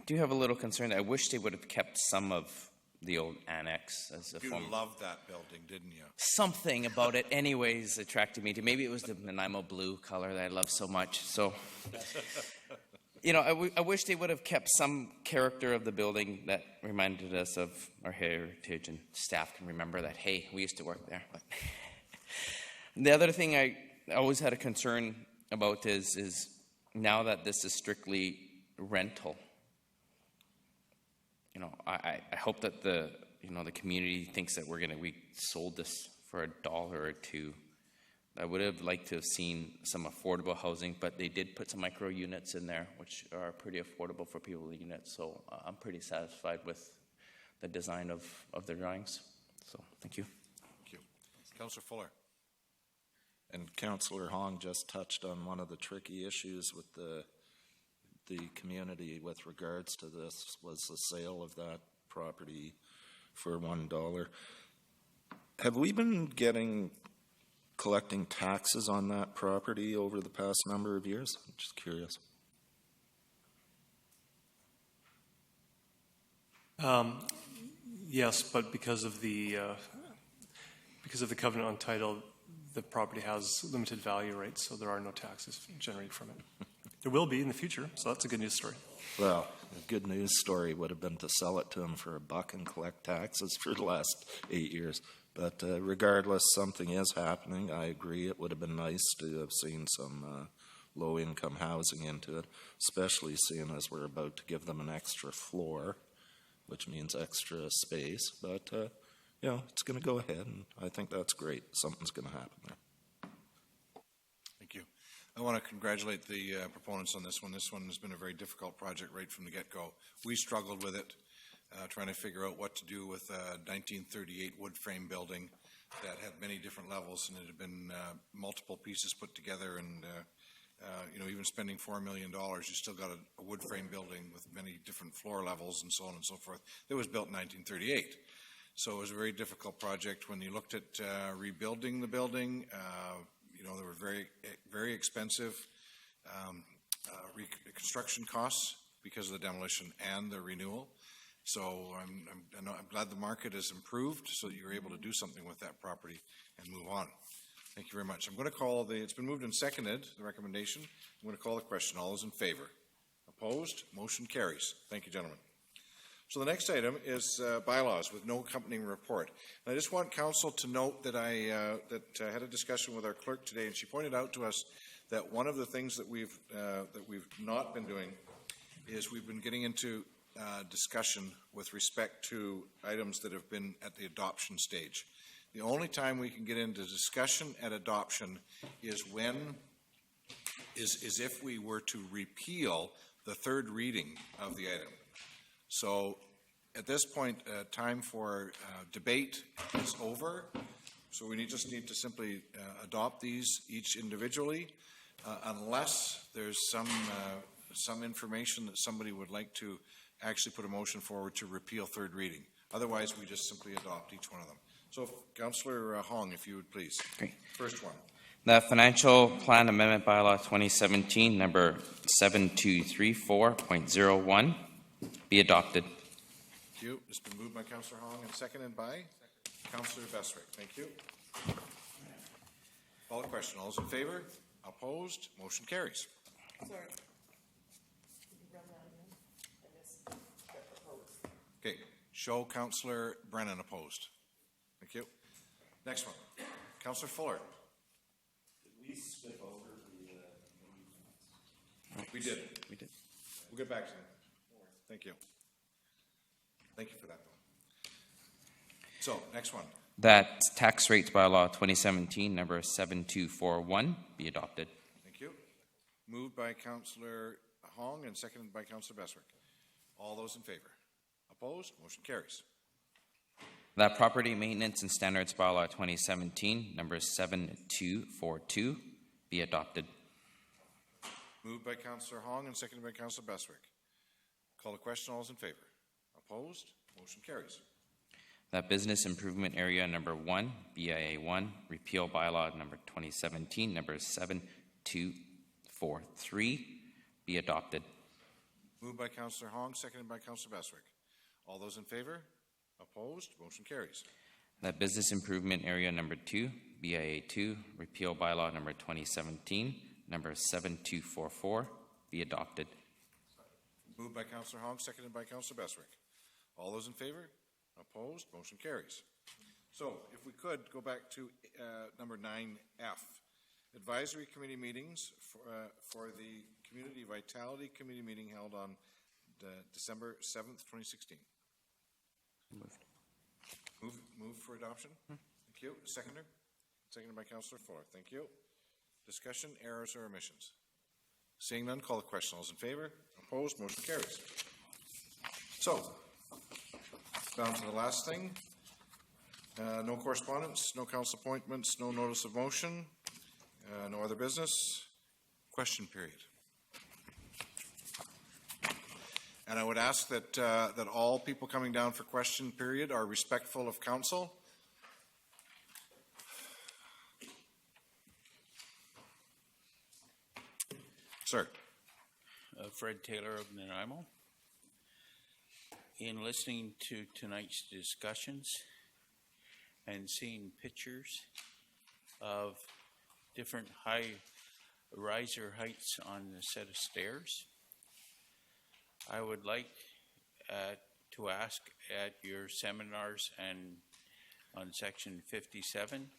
do have a little concern. I wish they would have kept some of the old annex as a form. You loved that building, didn't you? Something about it anyways attracted me to. Maybe it was the Nanaimo blue color that I love so much. So, I wish they would have kept some character of the building that reminded us of our heritage, and staff can remember that, hey, we used to work there. But the other thing I always had a concern about is now that this is strictly rental, I hope that the community thinks that we sold this for $1 or $2. I would have liked to have seen some affordable housing, but they did put some micro units in there, which are pretty affordable for people in units. So I'm pretty satisfied with the design of their drawings. So thank you. Thank you. Councillor Fuller. And Councillor Hong just touched on one of the tricky issues with the community with regards to this, was the sale of that property for $1. Have we been collecting taxes on that property over the past number of years? I'm just curious. Yes, but because of the covenant on title, the property has limited value rates, so there are no taxes generated from it. There will be in the future, so that's a good news story. Well, a good news story would have been to sell it to them for $1 and collect taxes for the last 8 years. But regardless, something is happening. I agree. It would have been nice to have seen some low-income housing into it, especially seeing as we're about to give them an extra floor, which means extra space. But, it's going to go ahead, and I think that's great. Something's going to happen there. Thank you. I want to congratulate the proponents on this one. This one has been a very difficult project right from the get-go. We struggled with it, trying to figure out what to do with a 1938 wood frame building that had many different levels, and it had been multiple pieces put together, and even spending $4 million, you still got a wood frame building with many different floor levels and so on and so forth. It was built in 1938. So it was a very difficult project. When you looked at rebuilding the building, there were very, very expensive reconstruction costs because of the demolition and the renewal. So I'm glad the market has improved so that you're able to do something with that property and move on. Thank you very much. I'm going to call it's been moved and seconded, the recommendation. I'm going to call the question. All those in favor? Opposed? Motion carries. Thank you, gentlemen. So the next item is bylaws with no accompanying report. And I just want council to note that I had a discussion with our clerk today, and she pointed out to us that one of the things that we've not been doing is we've been getting into discussion with respect to items that have been at the adoption stage. The only time we can get into discussion at adoption is if we were to repeal the third reading of the item. So at this point, time for debate is over. So we just need to simply adopt these each individually, unless there's some information that somebody would like to actually put a motion forward to repeal third reading. Otherwise, we just simply adopt each one of them. So, Councillor Hong, if you would please. Great. First one. The Financial Plan Amendment Bylaw 2017, number 7234.01, be adopted. Thank you. It's been moved by Councillor Hong and seconded by Councillor Beswick. Thank you. Call the question. All those in favor? Opposed? Motion carries. Sorry. Okay. Show Councillor Brennan opposed. Thank you. Next one. Councillor Fuller. Did we skip over the... We did. We did. We'll get back to that. Thank you. Thank you for that. So, next one. That Tax Rates Bylaw 2017, number 7241, be adopted. Thank you. Moved by Councillor Hong and seconded by Councillor Beswick. All those in favor? Opposed? Motion carries. That Property Maintenance and Standards Bylaw 2017, number 7242, be adopted. Moved by Councillor Hong and seconded by Councillor Beswick. Call the question. All those in favor? Opposed? Motion carries. That Business Improvement Area number 1, BIA 1, repeal bylaw number 2017, number 7243, be adopted. Moved by Councillor Hong, seconded by Councillor Beswick. All those in favor? Opposed? Motion carries. That Business Improvement Area number 2, BIA 2, repeal bylaw number 2017, number 7244, be adopted. Moved by Councillor Hong, seconded by Councillor Beswick. All those in favor? Opposed? Motion carries. So, if we could go back to number 9F, advisory committee meetings for the Community Vitality Committee meeting held on December 7th, 2016. Move for adoption. Thank you. Seconder? Seconded by Councillor Fuller. Thank you. Discussion, errors, or omissions? Seeing none, call the question. All those in favor? Opposed? Motion carries. So, down to the last thing. No correspondence, no council appointments, no notice of motion, no other business. Question period. And I would ask that all people coming down for question period are respectful of council. Sir. Fred Taylor of Nanaimo. In listening to tonight's discussions and seeing pictures of different riser heights on a set of stairs. I would like to ask at your seminars and on section 57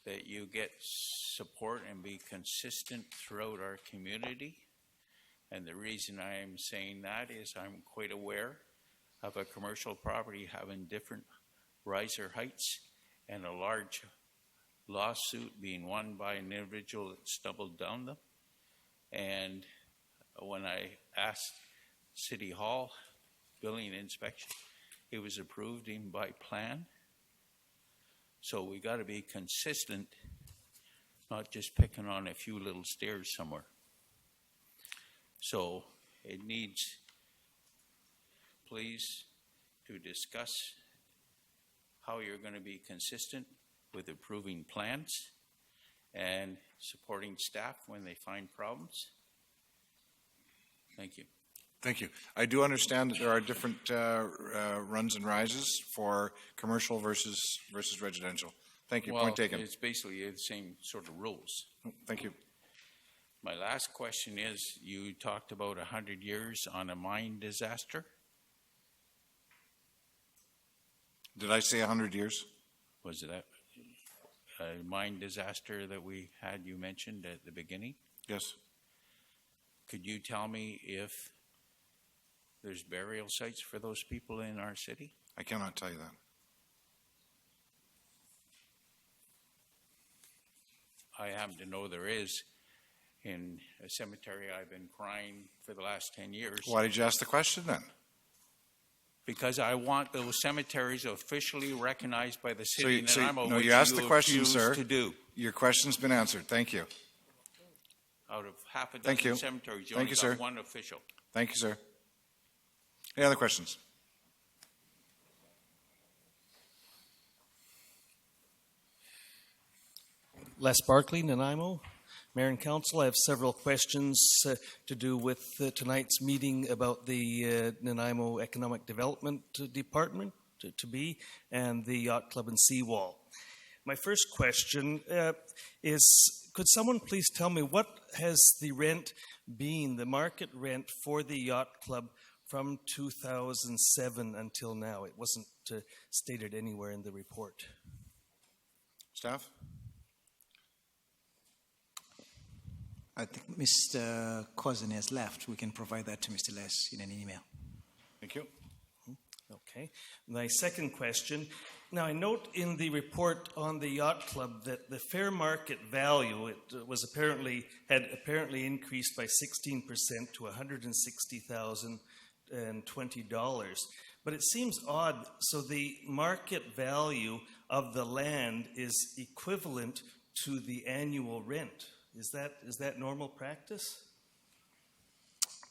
that you get support and be consistent throughout our community. And the reason I am saying that is I'm quite aware of a commercial property having different riser heights and a large lawsuit being won by an individual that stumbled down them. And when I asked City Hall building inspection, it was approved even by plan. So we got to be consistent, not just picking on a few little stairs somewhere. So it needs, please, to discuss how you're going to be consistent with approving plans and supporting staff when they find problems. Thank you. Thank you. I do understand that there are different runs and rises for commercial versus residential. Thank you. Well, Point taken. it's basically the same sort of rules. Thank you. My last question is, you talked about 100 years on a mine disaster. Did I say 100 years? Was it a mine disaster that we had, you mentioned at the beginning? Yes. Could you tell me if there's burial sites for those people in our city? I cannot tell you that. I happen to know there is in a cemetery I've been crying for the last 10 years. Why did you ask the question then? Because I want those cemeteries officially recognized by the city of So Nanaimo, no, which you asked the question, refuse sir. to do. Your question's been answered. Thank you. Out of half a Thank dozen you. cemeteries, you Thank only you, got sir. one official. Thank you, sir. Any other questions? Les Barkley, Nanaimo. Mayor and Council, I have several questions to do with tonight's meeting about the Nanaimo Economic Development Department, to be, and the Yacht Club and Seawall. My first question is, could someone please tell me what has the rent been, the market rent for the Yacht Club from 2007 until now? It wasn't stated anywhere in the report. Staff? I think Mr. Cousin has left. We can provide that to Mr. Les in an email. Thank you. Okay. My second question. Now, I note in the report on the Yacht Club that the fair market value had apparently increased by 16% to $160,020. But it seems odd. So the market value of the land is equivalent to the annual rent. Is that normal practice?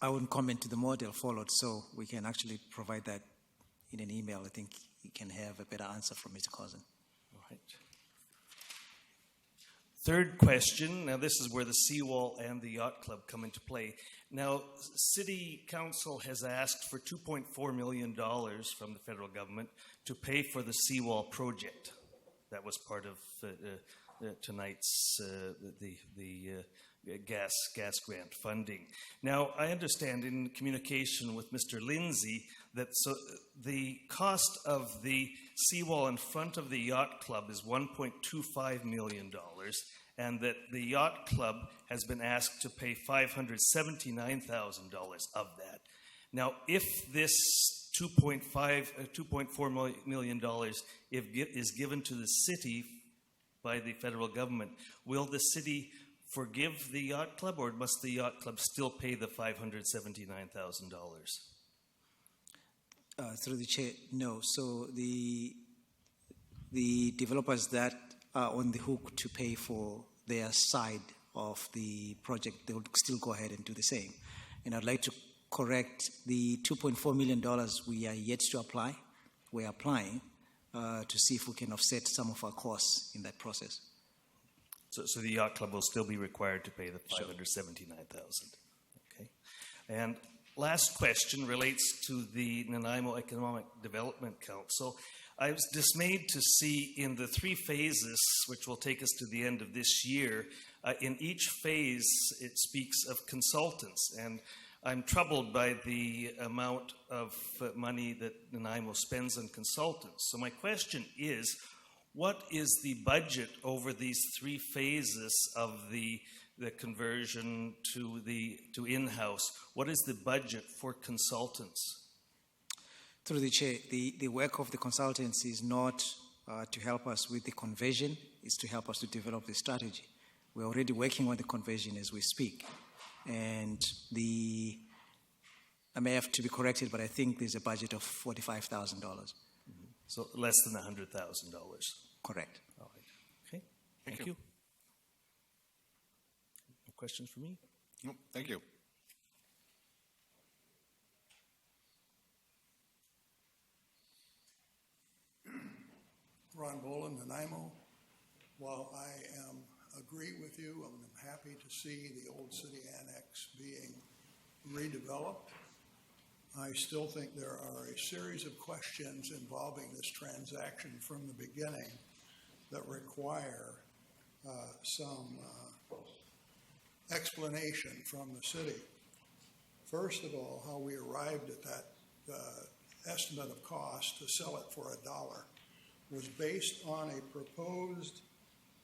I wouldn't comment to the model followed, so we can actually provide that in an email. I think you can have a better answer from Mr. Cousin. All right. Third question. Now, this is where the Seawall and the Yacht Club come into play. Now, City Council has asked for $2.4 million from the federal government to pay for the Seawall project. That was part of tonight's the gas grant funding. Now, I understand in communication with Mr. Lindsay that the cost of the seawall in front of the Yacht Club is $1.25 million, and that the Yacht Club has been asked to pay $579,000 of that. Now, if this $2.4 million is given to the city by the federal government, will the city forgive the Yacht Club, or must the Yacht Club still pay the $579,000? Through the chair, no. So the developers that are on the hook to pay for their side of the project, they will still go ahead and do the same. And I'd like to correct the $2.4 million we are yet to apply. We're applying to see if we can offset some of our costs in that process. So the Yacht Club will still be required to pay the $579,000. Okay. And last question relates to the Nanaimo Economic Development Council. I was dismayed to see in the 3 phases, which will take us to the end of this year, In each phase, it speaks of consultants, and I'm troubled by the amount of money that Nanaimo spends on consultants. So my question is, what is the budget over these three phases of the conversion to in-house? What is the budget for consultants? Through the Chair, the work of the consultants is not to help us with the conversion, it's to help us to develop the strategy. We're already working on the conversion as we speak. And I may have to be corrected, but I think there's a budget of $45,000. So less than $100,000. Correct. All right. Okay. Thank you. No questions for me? Nope, thank you. Ron Boland, Nanaimo. While I agree with you, I'm happy to see the old city annex being redeveloped. I still think there are a series of questions involving this transaction from the beginning that require some explanation from the city. First of all, how we arrived at that estimate of cost to sell it for $1 was based on a proposed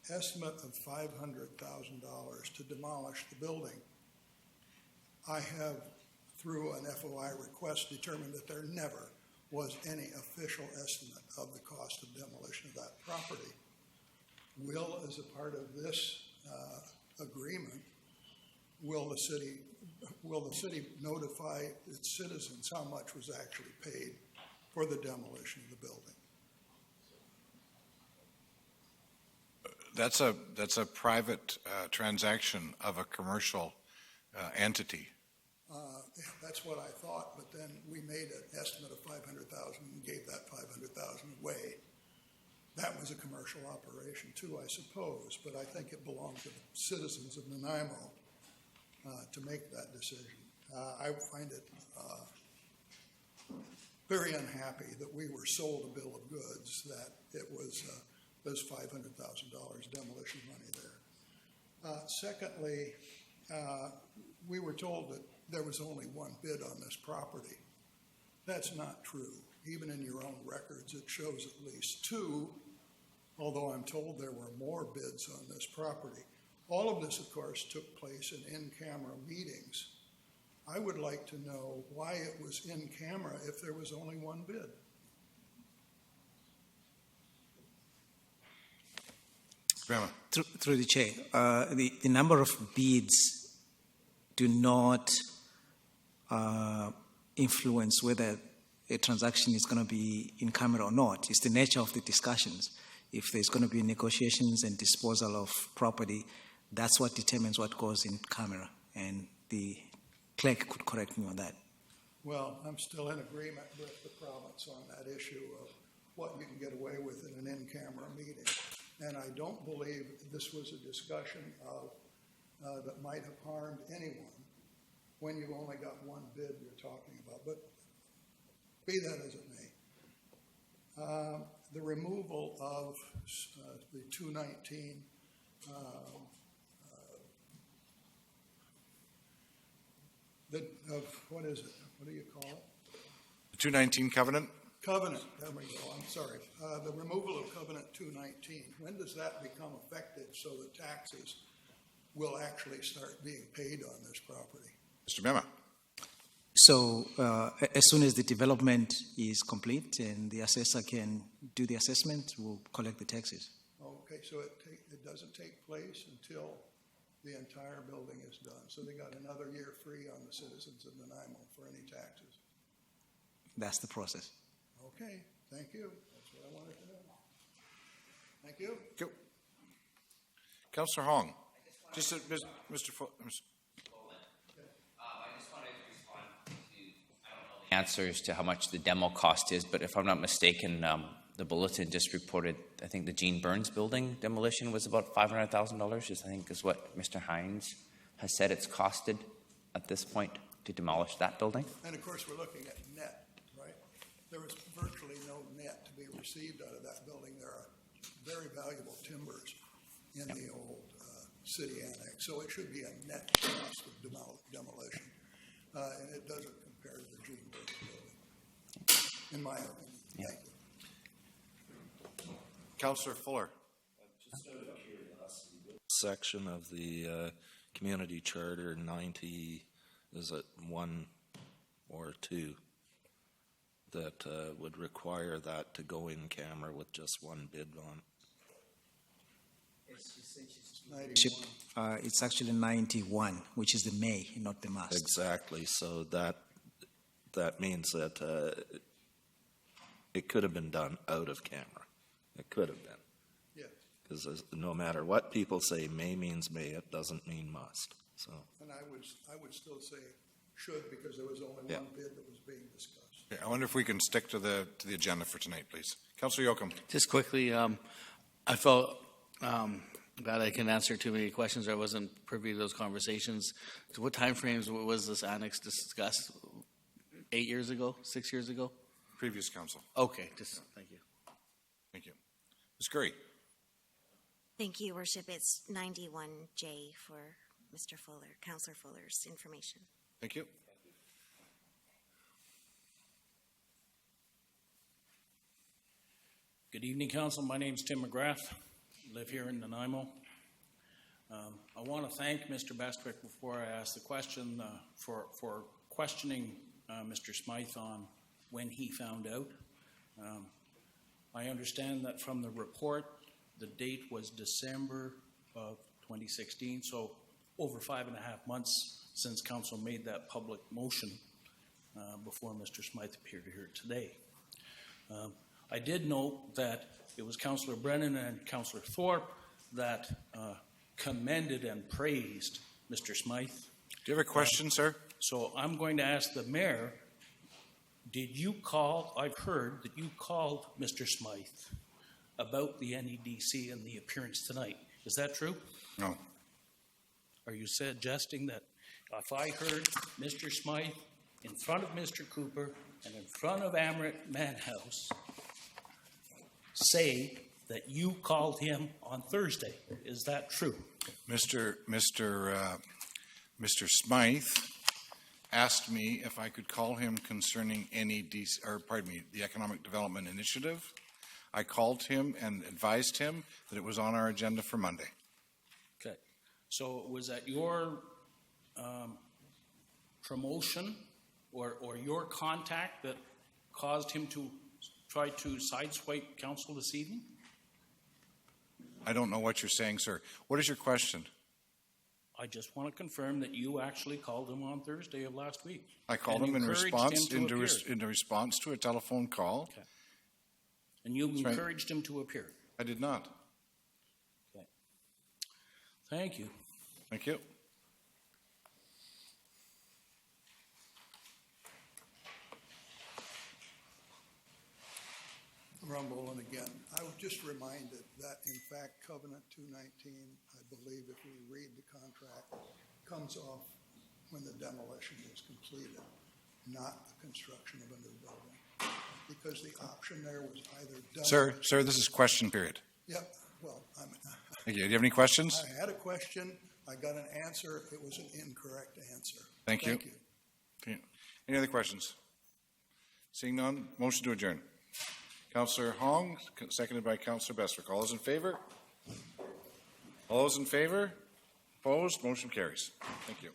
estimate of $500,000 to demolish the building. I have, through an FOI request, determined that there never was any official estimate of the cost of demolition of that property. Will, as a part of this agreement, will the city notify its citizens how much was actually paid for the demolition of the building? That's a private transaction of a commercial entity. That's what I thought, but then we made an estimate of $500,000 and gave that $500,000 away. That was a commercial operation too, I suppose, but I think it belonged to the citizens of Nanaimo to make that decision. I find it very unhappy that we were sold a bill of goods, that it was there's $500,000 demolition money there. Secondly, we were told that there was only one bid on this property. That's not true. Even in your own records, it shows at least two, although I'm told there were more bids on this property. All of this, of course, took place in camera meetings. I would like to know why it was in camera if there was only one bid. Through the Chair, the number of bids do not influence whether a transaction is going to be in camera or not. It's the nature of the discussions. If there's going to be negotiations and disposal of property, that's what determines what goes in camera. And the clerk could correct me on that. Well, I'm still in agreement with the province on that issue of what you can get away with in an in-camera meeting. And I don't believe this was a discussion of that might have harmed anyone when you've only got one bid you're talking about. But be that as it may, the removal of the 219 what is it? What do you call it? The 219 covenant? Covenant, there we go, I'm sorry. The removal of Covenant 219, when does that become effective so that taxes will actually start being paid on this property? Mr. Mema. So as soon as the development is complete and the assessor can do the assessment, we'll collect the taxes. Okay, so it doesn't take place until the entire building is done. So they got another year free on the citizens of Nanaimo for any taxes. That's the process. Okay, thank you. That's what I wanted to know. Thank you. Thank you. Councillor Hong. Just Mr. I just wanted to respond to, I don't know the answers to how much the demo cost is, but if I'm not mistaken, the bulletin just reported, I think the Gene Burns building demolition was about $500,000, I think is what Mr. Hines has said it's costed at this point to demolish that building. And of course, we're looking at net, right? There was virtually no net to be received out of that building. There are very valuable timbers in the old city annex, so it should be a net cost of demolition. And it doesn't compare to the Gene Burger building, in my opinion. Thank you. Councillor Fuller. Section of the community charter 90, is it 1 or 2, that would require that to go in camera with just one bid on? It's actually 91, which is the may, not the must. Exactly. So that means that it could have been done out of camera. It could have been. Yes. Because no matter what people say, may means may. It doesn't mean must. So. And I would still say should, because there was only one bid that was being discussed. Okay, I wonder if we can stick to the agenda for tonight, please. Councillor Yoakum. Just quickly, I felt glad I can answer too many questions. I wasn't privy to those conversations. So what timeframes was this annex discussed? 8 years ago? 6 years ago? Previous council. Okay, just thank you. Thank you. Ms. Curry. Thank you, Your Worship. It's 91J for Mr. Fuller, Councillor Fuller's information. Thank you. Good evening, Council. My name's Tim McGrath. I live here in Nanaimo. I want to thank Mr. Bestwick before I ask the question for questioning Mr. Smythe on when he found out. I understand that from the report, the date was December of 2016, so over 5.5 months since Council made that public motion before Mr. Smythe appeared here today. I did note that it was Councillor Brennan and Councillor Thorpe that commended and praised Mr. Smythe. Do you have a question, sir? So I'm going to ask the mayor, did you call, I've heard that you called Mr. Smythe about the NEDC and the appearance tonight. Is that true? No. Are you suggesting that if I heard Mr. Smythe in front of Mr. Cooper and in front of Amaret Manhouse say that you called him on Thursday? Is that true? Mr. Smythe asked me if I could call him concerning the Economic Development Initiative. I called him and advised him that it was on our agenda for Monday. Okay. So was that your promotion or your contact that caused him to try to sideswipe council this evening? I don't know what you're saying, sir. What is your question? I just want to confirm that you actually called him on Thursday of last week. I called him in response to a telephone call. Okay. And you encouraged him to appear? I did not. Okay. Thank you. Thank you. Rumble, and again, I was just reminded that in fact Covenant 219, I believe if we read the contract, comes off when the demolition is completed, not the construction of a new building. Because the option there was either done. Sir, this is question period. Yep. Well, Thank you. Do you have any questions? I had a question. I got an answer. It was an incorrect answer. Thank you. Any other questions? Seeing none, motion to adjourn. Councillor Hong, seconded by Councillor Bestwick. All those in favor? All those in favor? Opposed? Motion carries. Thank you.